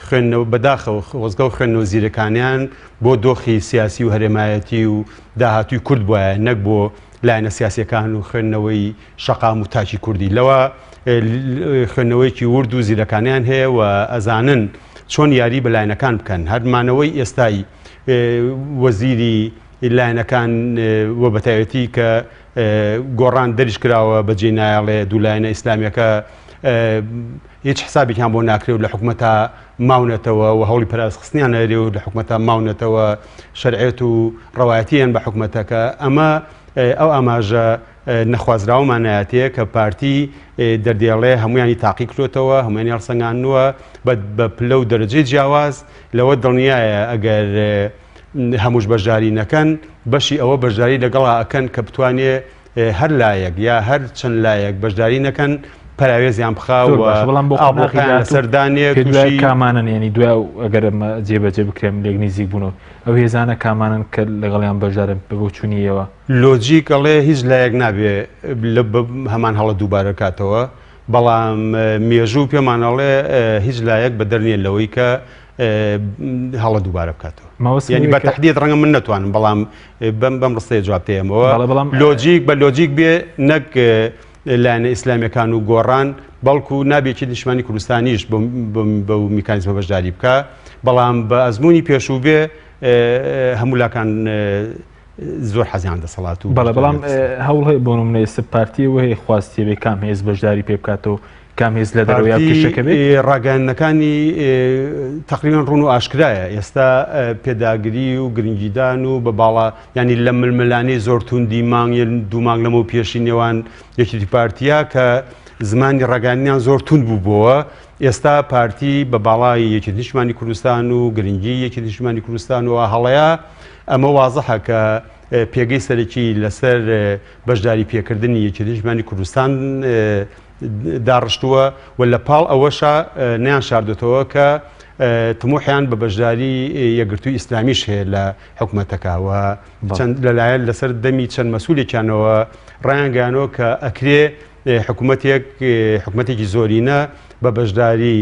خوێندنەوە بەداخەوە وەزگە و خوێندنەوە زیرەکانیان بۆ دۆخی سیاسی و هەرێمایەتی و داهاتووی کورد بووە نەک بۆ لایەنە سیاسیەکان و خوێندنەوەی شەقام و تاچی کوردی لەوە خوێندنەوەیکی ورد و زیرەکانیان هەیە و ئەزانن چۆن یاری بە لایەنەکان بکەن هەرمانەوەی ئێستای وەزیری لایەنەکان وە بەتایبەتی کە گۆڕان دەریش کراوە بەجێ نایەڵێ دوولایەنە ئیسلامیەکە هیچ حسابێکیان بۆ ناکرێت لە حکوومەتە ماونەتەوە و هەوڵی پەرازخستنیان هەرێ و لە حکوومەتە ماونەتەوە شەرعێت و ڕەوایەتیان بە حکوومەتەکە ئەمە ئەو ئاماژە نەخوازراومانایەتەیە کە پارتی دەردێڵێ هەمویانی تاقی کرۆتەوە هەمویانی هەڵسەنگاندنووە بە پلە و دەرەجەی جیاواز لەوە دڵنیایە ئەگەر هەمووش بەشداری نەکەن بەشی ئەوە بەشداری لەگەڵا ئەکەن کە بتوانێ هەر لایەک یا هەر چەند لایەک بەشداری نەکەن پەراوێزیان بخاوە ئاڵبۆقیان سەردانێک دوای کامانن ینی دوای ئەگەر جێبەجێ بکرێم لێک نزیک بوونەوە ئەو هێزانە کامانن کە لەگەڵیان بەشدارن بۆ چوونیەوە لۆجیکەڵێ هیچ لایەک نابێ هەمان هەڵە دووبارە کاتەوە بەڵام مێژوو پێمانەڵێ هیچ لایەک بە دەرنیە لەوەی کە هەڵە دووبارە بکاتەوە ینی بە تەحدید ڕەنگە من نەتوانم بەڵام بەم ڕستەیە جواب تێمەوە لۆجیک بە لۆجیک بێ نەک لایەنە ئیسلامیەکان و گۆڕان بەڵکو نابێکی دشمانی کوردستانیش بە میکانیزمە بەشداری بکە بەڵام بە ئەزمموی پێشوو بێ هەمولاکان زۆر حەزیان دەسەڵات و بەڵام هەوڵ هەیە بۆ نمونە ئێستا پارتی وهەیە خواستی بێ کام هێز بەشداری پێ بکاتەوە کام هێز لە دەرەوەی کشەکە بێت ڕاگەیاندنەکانی تقریبان ڕوون و ئاشکرایە ئێستا پێداگری و گرنگیدان و بە باڵا ینی لە ململانەی زۆر توندی مانگ دوو مانگ لەمە پێشی نێوان یەکێتی پارتیا کە زمانی ڕاگەاندنیان زۆر تند بوو بووە ئێستا پارتی بە باڵای یەکێتی نیشتیمانی کوردستان و گرنگی یەکێتی نیشتیمانی کوردستان و هەڵەیە ئەمە وازەحە کە پێگەی سەرەکی لەسەر بەشداری پێکردنی یەکێتی نیشتیمانی کوردستان داڕشتووە و لە پاڵ ئەوەشە نیان شاردێتەوە کە تموحیان بە بەشداری یەکگرتووی ئیسلامیش هەیە لە حکوومەتەکەوە لەلایەن لەسەر دەمی چەند مەسوولێکیانەوە ڕایانگەیانەوە کە ئەکرێ حکوومەتێکی زۆرینە بە بەشداری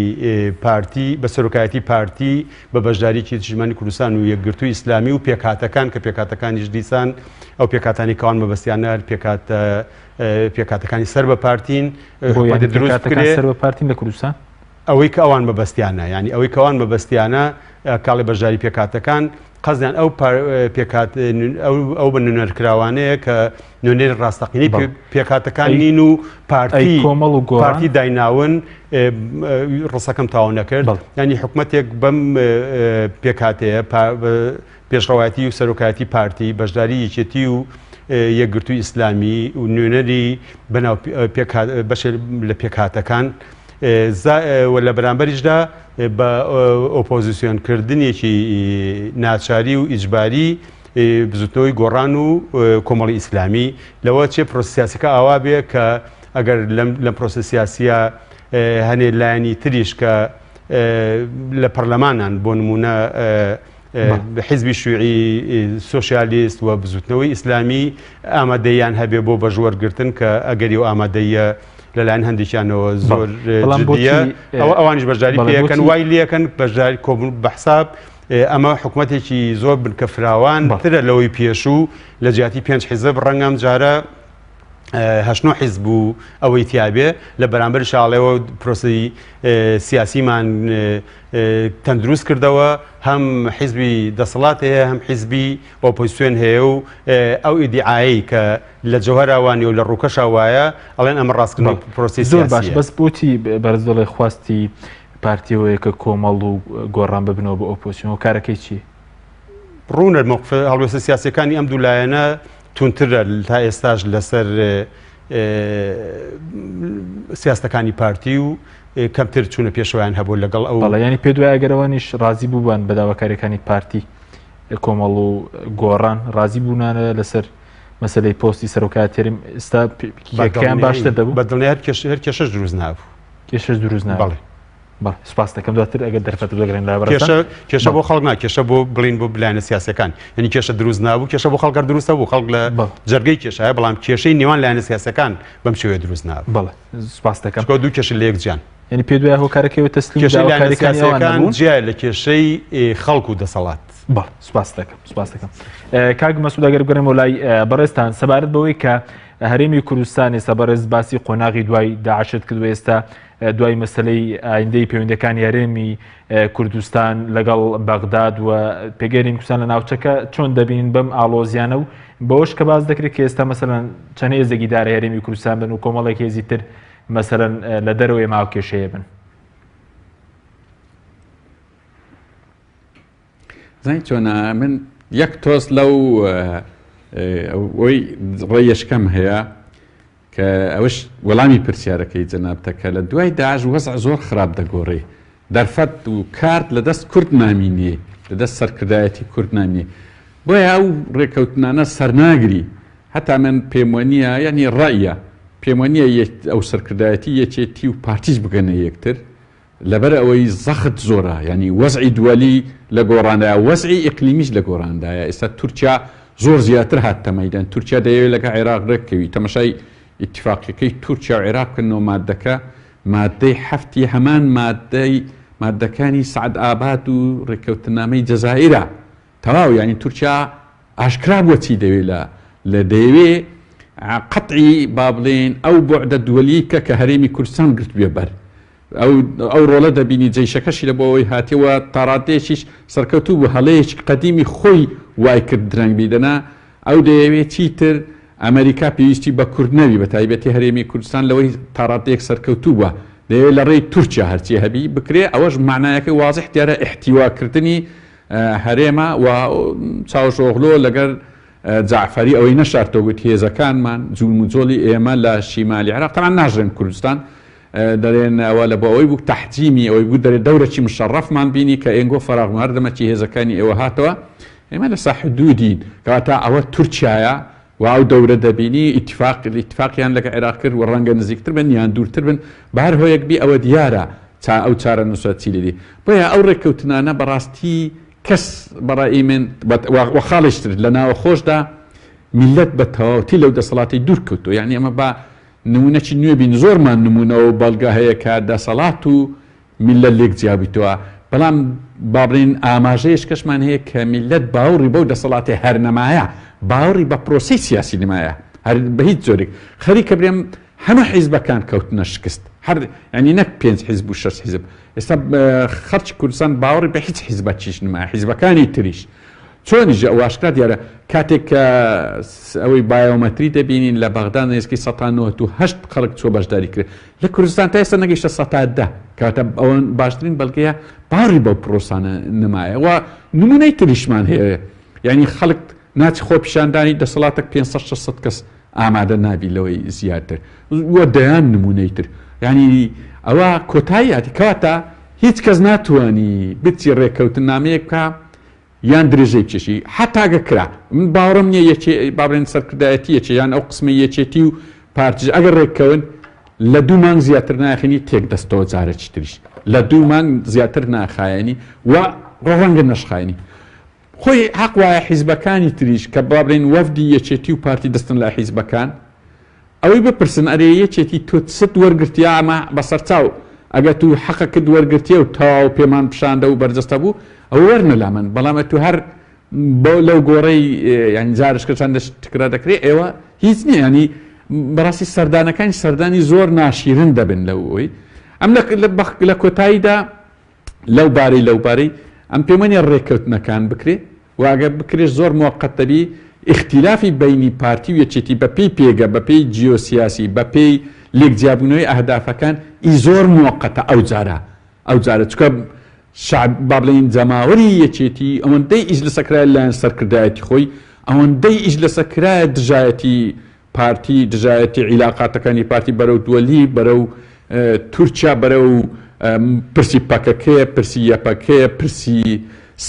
پارتی بە سەرۆکایەتی پارتی بە بەشداریی نیشتیمانی کوردستان و یەکگرتووی ئیسلامی و پێکهاتەکان کە پێکهاتەکانیش دیسان ئەو پێکهاتانی کەوان مەبەستیانە پێکهاتەکانی سەر بە پارتین سەر بە پارتین لە کوردستان ئەوەی کە ئەوان مەبەستیانە ینی ئەوەی کەوان مەبەستیانە کاڵی بەشداری پێکهاتەکان قەزیان ئەو بە نوێنەرکراوانەیە کە نوێنەری ڕاستەقینەی پێکهاتەکان نین و پارتی دایناون ڕسەکەم تاوا نەکرد ینی حکوومەتێک بەم پێکهاتەیە پێشڕەوایەتی و سەرۆکایەتی پارتی بەشداری یەکێتی و یەکگرتووی ئیسلامی و نوێنەری بەناو بەشێ لە پێکهاتەکان لە بەرامبەریشدا بە ئۆپۆزیسیۆنکردنێکی ناچاری و ئیجباری بزوتنەوەی گۆڕان و کۆمەڵی ئیسلامی لەوە چێ پرۆسیاسیەکە ئاوا بێ کە ئەگەر لەم پرۆسیاسیە هەنێ لایەنی تریش کە لە پەرلەمانان بۆ نمونە حیزبی شوعی سۆشیالیست و بزوتنەوەی ئیسلامی ئامادەیان هەبێ بۆ بەژوەرگرتن کە ئەگەری و ئامادەیە لەلایەن هەندێکیانەوە زۆر جدیە ئەوانیش بەشداری پێەکەن وای لەکەن بەشداری کۆبوون بەحساب ئەمە حکوومەتێکی زۆر بنکە فراوان ترە لەوەی پێشوو لە جیاتی 5 حیزب ڕەنگەم جارە 8 حیزب بوو ئەوەی تیابێ لە بەرامبەر شاڵەوە پرۆسی سیاسیمان تەندروست کردەوە هەم حیزبی دەسەڵات هەیە هەم حیزبی ئۆپۆزیسیۆن هەیە و ئەو ئیدعایی کە لە جەوهەراوانی و لە ڕووکەشا وایە ئەڵێن ئەمە ڕاستکردنەوە پرۆسی زۆر باش بەس بۆچی بەرزدەڵی خواستی پارتیەوەیە کە کۆمەڵ و گۆڕان ببنەوە بە ئۆپۆزیسیۆن و کارەکەی چی؟ ڕوونە هەڵوێستە سیاسیەکانی ئەم دوو لایەنە تونترە تا ئێستاش لەسەر سیاستەکانی پارتی و کەمتر چوونە پێشەوەیان هەبوو لەگەڵ ئەو ینی پێ دوای ئەگەرەوەنیش ڕازی بووبان بەداواکاریەکانی پارتی کۆمەڵ و گۆڕان ڕازی بوونانە لەسەر مەسلەی پۆستی سەرۆکاتێرم ئێستا کێکیان باشتر دەبوو بەدڵنیا هەر کێشەش دروست نابوو کێشەش دروست نابوو سپاس دەکەم دواتر ئەگەر دەرفەت بگرن لا کێشە بۆ خەڵک نا کێشە بۆ بڵین بۆ بلایەنە سیاسەکان ینی کێشە دروست نابوو کێشە بۆ خەڵکە دروستە بوو خەڵک لە جەرگەی کێشایە بەڵام کێشەی نێوان لایەنە سیاسەکان بەم شێوەیە دروست نابوو بەڵێ سپاس دەکەم دوو کێشە لە یەکجیان ینی پێ دوای هۆکارەکەیەوە تەسلیم سیاسەکان جیای لە کێشەی خەڵک و دەسەڵات بەڵ سپاس دەکەم کاک مەسعود ئەگەر بگەڕێمەوە لای بەڕێستان سەبارەت بەوەی کە هەرێمی کوردستان ئێستا بەڕێز باسی قۆناغی دوای داعشت کردووە ئێستا دوای مەسلەی ئایندەی پەیوەندەکانی هەرێمی کوردستان لەگەڵ بەغداد و پێگەری کوردستان لە ناوچەکە چۆن دەبین بەم ئاڵۆزیانە و بەوەش کە باز دەکرێت کە ئێستا مەسەلەن چەند هێزێکی دارە هەرێمی کوردستان بن و کۆمەڵێک هێزی تر مەسەلەن لە دەرەوەی ماو کێشەیە بن. زای چۆنە من یەک تۆست لەو ئەوەی ڕێیەشکەم هەیە کە ئەوش وەڵامی پرسیارەکەی جەنابتەکە لە دوای داعش وەزع زۆر خراپ دەگۆڕێ دەرفەت و کارت لە دەست کورد نامینێ لە دەست سەرکردایەتی کورد نامێ بۆیە ئەو ڕێکەوتنانە سەرناگری هەتا من پێم وانییە یعنی ڕایە پێم وانییە ئەو سەرکردایەتی یەکێتی و پارتیش بگەنە یەکتر لەبەر ئەوەی زەخت زۆرە ینی وەزعی دووەلی لە گۆڕاندایە وەزعی ئیقلیمیش لە گۆڕاندایە ئێستا تورکیا زۆر زیاتر هاتە مەیدان تورکیا دەیەوێت لەگە عێراق ڕێککەوی تەماشای ئیتفاقیەکەی تورکیا و عێراق کردنەوە مادەکە مادەی هەفتی هەمان مادەکانی سعد ئاباد و ڕێککەوتنامەی جەزائیرە تەواو ینی تورکیا ئاشکرا بووە چی دەوێت لە دەیەوێ قەتعی با بڵێن ئەو بۆعدە دووەلیکە کە هەرێمی کوردستان گرت بێ بەر ئەو ڕۆڵە دەبینی جێشەکەشی لە بۆەوەی هاتیەوە تاڕاتێکیش سەرکەوتوو بوو هەڵەیەکی قەدیمی خۆی وای کرد درەنگ بیدەنا ئەو دەیەوێت چیتر ئەمریکا پێویستی بە کورد نەوی بە تایبەتی هەرێمی کوردستان لەوەی تاڕاتەیەک سەرکەوتوو بووە دەیەوێت لە ڕێی تورکیا هەرچی هەبی بکرێ ئەوەش معنایەکە وازح دیارە احتیواکردنی هەرێمە و چاوشۆغلۆ لەگەر جعفەری ئەوەی نەشارتەوەگوت هێزەکانمان جوڵم و جۆڵی ئێمە لە شیمالی عێراق تەمان ناژێن کوردستان دەرێن ئەوە لە بۆ ئەوەی بوو تەحجیمی ئەوەی بوو دەرێت دەورەی مشەڕەفمان بینی کە ئێنگۆ فەراغمار دەمەکی هێزەکانی ئێوە هاتەوە ئێمە لە ساحدودین کەواتە ئەوە تورکیایە و ئەو دەورە دەبینی ئیتفاقیان لەگە عێراق کرد و ڕەنگە نزیکتر بن یان دوورتر بن بەهەر هۆیەک بی ئەوە دیارە ئەو چارە نووسەتی لێدی بۆیە ئەو ڕێککەوتنانە بەڕاستی کەس بەڕای من وەخاڵشتر لە ناوە خۆشدا میلەت بە تەواوەتی لەو دەسەڵاتی دوور کەوتووە یعنی ئەمە بە نمونەکی نوێ بین زۆرمان نمونەوە بەڵگا هەیە کە دەسەڵات و میلەت لێک جیابیتەوە بەڵام با بڵێن ئاماژەیەش کەشمان هەیە کە میلەت باوەڕی بەو دەسەڵاتی هەرنەمایە باوەڕی بە پرۆسی سیاسی نمایە هەر بە هیچ زۆرێک خەریکە برێم هەموو حیزبەکان کەوتنە شکست هەر ینی نەک 5 حیزب و 6 حیزب ئێستا خەرچی کوردستان باوەڕی بە هیچ حیزبەتیش نمایە حیزبەکانی تریش چۆنیژە ئەو ئاشکرا دیارە کاتێک کە ئەوەی بایۆمەتری دەبینین لە بەغداد نزیکەی 1998 خەڵک چۆ بەشداری کرد لە کوردستان تا ئێستا نەگەیشتە 110 کاتە ئەوە باشترین بەڵگەیە باوەڕی بەو پرۆسانە نمایە و نمونەی تریشمان هەیە یعنی خەڵک ناچی خۆ پیشاندانی دەسەڵاتێک 500 کەس ئامادە نابی لەوەی زیاتر وە دەیان نمونەی تر ینی ئەوە کۆتاییاتی کەواتە هیچ کەس ناتوانانی بچی ڕێککەوتن نامەیە بکە یان درێژەی بچێشی حتاگە کرا من باوەڕم نییە باڵێن سەرکردایەتی یەکێ یان ئەو قسمی یەکێتی و پارتیژ ئەگەر ڕێککەون لە 2 مانگ زیاتر ناخینی تێک دەستەوە جارێکی تریش لە 2 مانگ زیاتر ناخایەنی و ڕەوەنگە نەشخایەنی خۆی حەق وایە حیزبەکانی تریش کە بابڵێن وەفدی یەکێتی و پارتی دەستن لە حیزبەکان ئەوەی بپرسن ئەرێ یەکێتی تۆ ست وەرگرتیا ئەمە بەسەرچاو ئەگە تو حەقەکەت وەرگرتیە و تەواو پێمان پیشاندە و بەرجەستە بوو ئەو وەرنە لا من بەڵامە تو هەر لەو گۆڕەی یانی جارشکەچان تکرا دەکرێت ئێوە هیچ نییە ینی بەڕاستی سەردانەکانی سەردانی زۆر ناشیرن دەبن لەوەی ئەم لە کۆتاییدا لەو بارەی ئەم پێمەنی ڕێککەوتنەکان بکرێت واگە بکرێت زۆر موقەتەبی اختلافی بینی پارتی و یەکێتی بەپێی پێگە بەپێی جیۆسیاسی بەپێی لێکجیابوونەوەی ئەهدافەکان ئی زۆر موقەتە ئەو جارە چکە با بڵێن جەماوەری یەکێتی ئەوەندەی ئیش لەسەکرای لایەن سەرکردایەتی خۆی ئەوەندەی ئیش لەسەکرایە دژایەتی پارتی دژایەتی عیلاقاتەکانی پارتی بەرەو دووەلی بەرەو تورکیا بەرەو پرسی پەکەکەیە پرسی یەپەکەیە پرسی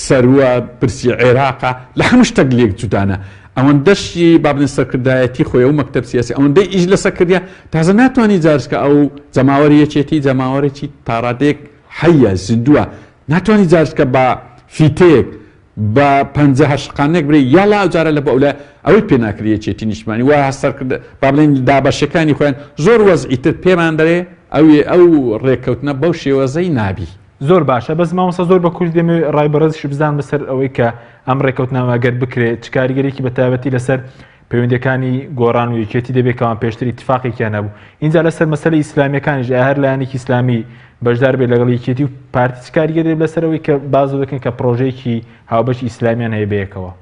سەروە پرسی عێراقا لە هەموو شتێک لێک جودانە ئەوەندەشی با بڵێن سەرکردایەتی خۆی ئەو مەکتەب سیاسی ئەوەندەی ئیش لەسەکردیا تازە ناتوانانی جارشکە ئەو جەماوەری یەکێتی جەماوەرێکی تاڕادێک حەیە زیندووە ناتوانانی جارشکە بە فیتەیەک بە 50 شقانێک برێ یاڵا ئەوجارە لە بەولە ئەوەی پێ ناکرێت یەکێتی نیشتمانی وا سەرکرد با بڵێن دابەشەکانی خۆیان زۆر وەزعیتر پێمان دەرێ ئەو ڕێککەوتنە بەو شێوەزەی نابی زۆر باشە بەس مامۆستا زۆر بە کورد دێمە ڕای بەڕێزیش بزان بەسەر ئەوەی کە ئەم ڕێککەوتنامەگەر بکرێت چ کاریگەرێکی بەتایبەتی لەسەر پەیوەندیەکانی گۆڕان و یەکێتی دەبێتەوە پێشتر ئیتفاقێکیان هەبوو اینجا لەسەر مەسەلەی ئیسلامیەکانیش هەر لایەنێکی ئیسلامی بەشدار بێت لەگەڵ یەکێتی و پارتی چ کاریگەر دێت لەسەرەوەی کە بازۆ دەکەن کە پرۆژەیەکی هاوبەشی ئیسلامیان هەیە بەیەکەوە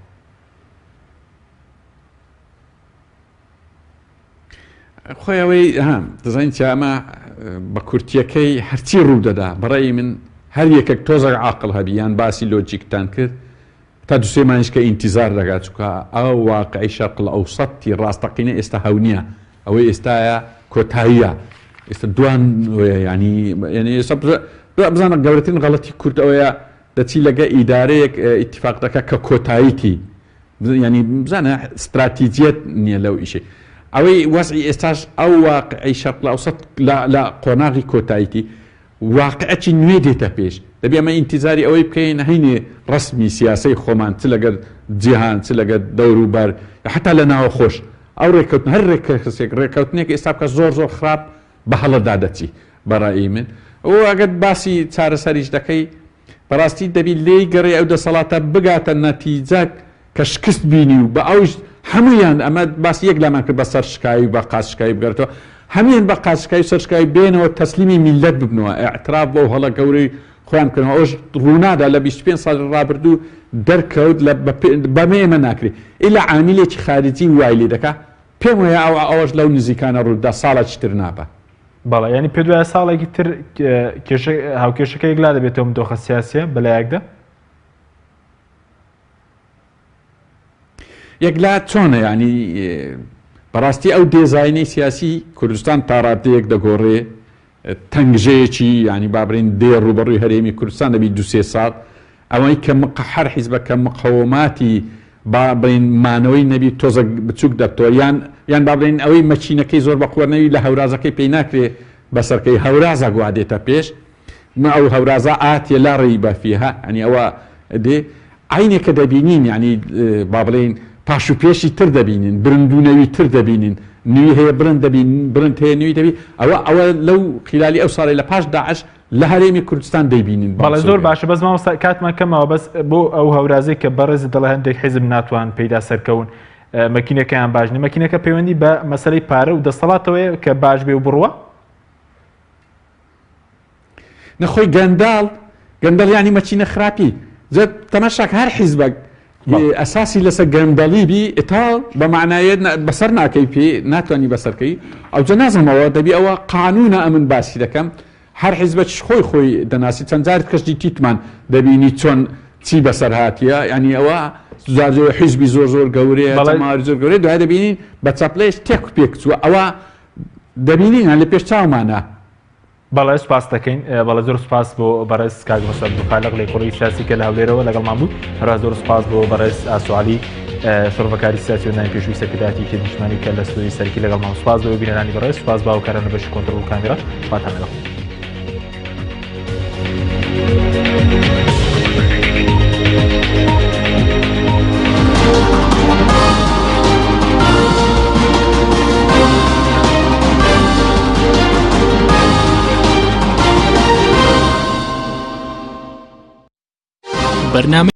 خۆی ئەوەی دەزانین چامە بە کورتیەکەی هەرچی ڕوودەدا بەڕێی من هەر یەکێک تۆزە عاقڵ هەبی یان باسی لۆجیکتان کرد تا دوسێ مانیشکە ئینتیزار دەگات چکە ئەو واقعی شەرق ئەوسەتی ڕاستەقینە ئێستا هەونیە ئەوەی ئێستاە کۆتاییە ئێستا دوان ینی بزانە گەورەترین غەڵەتی کورد ئەوەیە دەچی لەگە ئیدارەیەک ئیتیفاق دەکات کە کۆتاییتی ینی بزانە استراتیجیەت نییە لەو ئیشەی ئەوەی وەزعی ئێستاش ئەو واقعی شەرق ئەوسەت لە قۆناغی کۆتاییتی واقعەکی نوێ دێتە پێش دەبێ ئەمە ئینتیزاری ئەوەی بکەین هەینێ ڕسمی سیاسی خۆمان چ لەگەر جیهان چ لەگەر دەوروبەر حتا لە ناوە خۆش ئەو ڕێککەوتن هەر ڕێککەسێک ڕێککەوتنێک ئێستا بکە زۆر خراپ بە هەڵەدا دەچی بەڕای من ئەو ئەگەت باسی چارەسەریش دەکەی بەڕاستی دەبی لێی گەڕێ ئەو دەسەڵاتە بگاتە نەتیجە کە شکست بینی و بە ئەوش هەمویان ئەمە باسی یەک لامان کرد بە سەرشکایی و بە قاسشکایی بگەرێتەوە هەمیان بە قاسشکایی و سەرشکایی بێنەوە تەسلیمی میلەت ببنەوە ئاعتراف بۆ هەڵە گەورەی خۆیان بکەنەوە ئەوش ڕوونادا لە 25 ساڵ ڕابردوو دەرکەوت بەمێ ئێمە ناکرێت ئیلا عاملێکی خارجی وای لێ دەکا پێم وایە ئەوەش لەو نزیکانە ڕوودا ساڵێکی تر نابە بەڵێ ینی پێ دوایە ساڵێکی تر هاوکێشەکە یەکلا دەبێتەوە دۆخە سیاسیە بەلایەکدا یەکلا چۆنە ینی بەڕاستی ئەو دێزاینەی سیاسی کوردستان تا ڕادەیەک دەگۆڕێ تەنگژەیەکی ینی بابرین دێ ڕوبەڕووی هەرێمی کوردستان دەبی دو-سێ ساڵ ئەوەی کە هەر حیزبەکە مقەوماتی بابرین مانەوەی نەبی تۆزە بچووک دەبتەوە یان بابرین ئەوەی مەچینەکەی زۆر بەخوارنەوی لە هەورازەکەی پێی ناکرێ بەسەرکەی هەورازە گوادێتە پێش ئەو هەورازە ئاتێ لا ڕێی بەفیها ئەنی ئەوە دێ عینێکە دەبینین ینی بابڵین پاش و پێشی تر دەبینین برندونەوی تر دەبینین نوی هەیە برند هەیە نوی دەبی ئەوە لەو خلالی ئەو ساڵی لە پاش داعش لە هەرێمی کوردستان دەیبینین بەڵێ زۆر باشە بەس مامۆستا کاتمان کەمەوە بەس بۆ ئەو هەورازەی کە بەڕێز دەڵێ هەندێک حیزب ناتوان پەیدا سەرکەون مەکینەکەیان باش نیە مەکینەکە پەیوەندی بە مەسەلەی پارە و دەسەڵاتەوەی کە باش بێ و بڕوە نەخۆی گەنداڵ ینی مەچینە خراپی تەماشاک هەر حیزبەک ئەساسی لەسەر گەندەڵی بی ئتا بە معنایەت بەسەر ناکەی پێ ناتوانانی بەسەرکەی ئەو جە نازمەوە دەبی ئەوە قانونە ئەمن باسی دەکەم هەر حیزبەت خۆی دەناسی چەند جارت کەشتی تیتمان دەبینی چۆن چی بەسەر هاتیە ینی ئەوە زارجۆ حیزبی زۆر گەورەیە ماری زۆر گەورەی دوای دەبینین بە چاپلەیش تێک پێک چووە ئەوە دەبینین لە پێش چاومانە بەڵێ سوپاس دەکەین بەڵێ زۆر سوپاس بۆ بەڕێز کاک مەسعود خالق لە کوڕی سیاسی کە لە هەولێرەوە لەگەڵمان بوو هەر زۆر سوپاس بۆ بەڕێز ئاسوعالی شۆڕڤەکاری سیاسی و نایە پێشووی سەرکردایەتی کە نیشتمانی کە لە سوودی سەرکی لەگەڵمان سوپاس بۆ بینەرانی بەڕێز سوپاس بە هاوکارانە بەشی کۆنتڕۆڵ و کامێرا خواتان لەگەڵ برنامج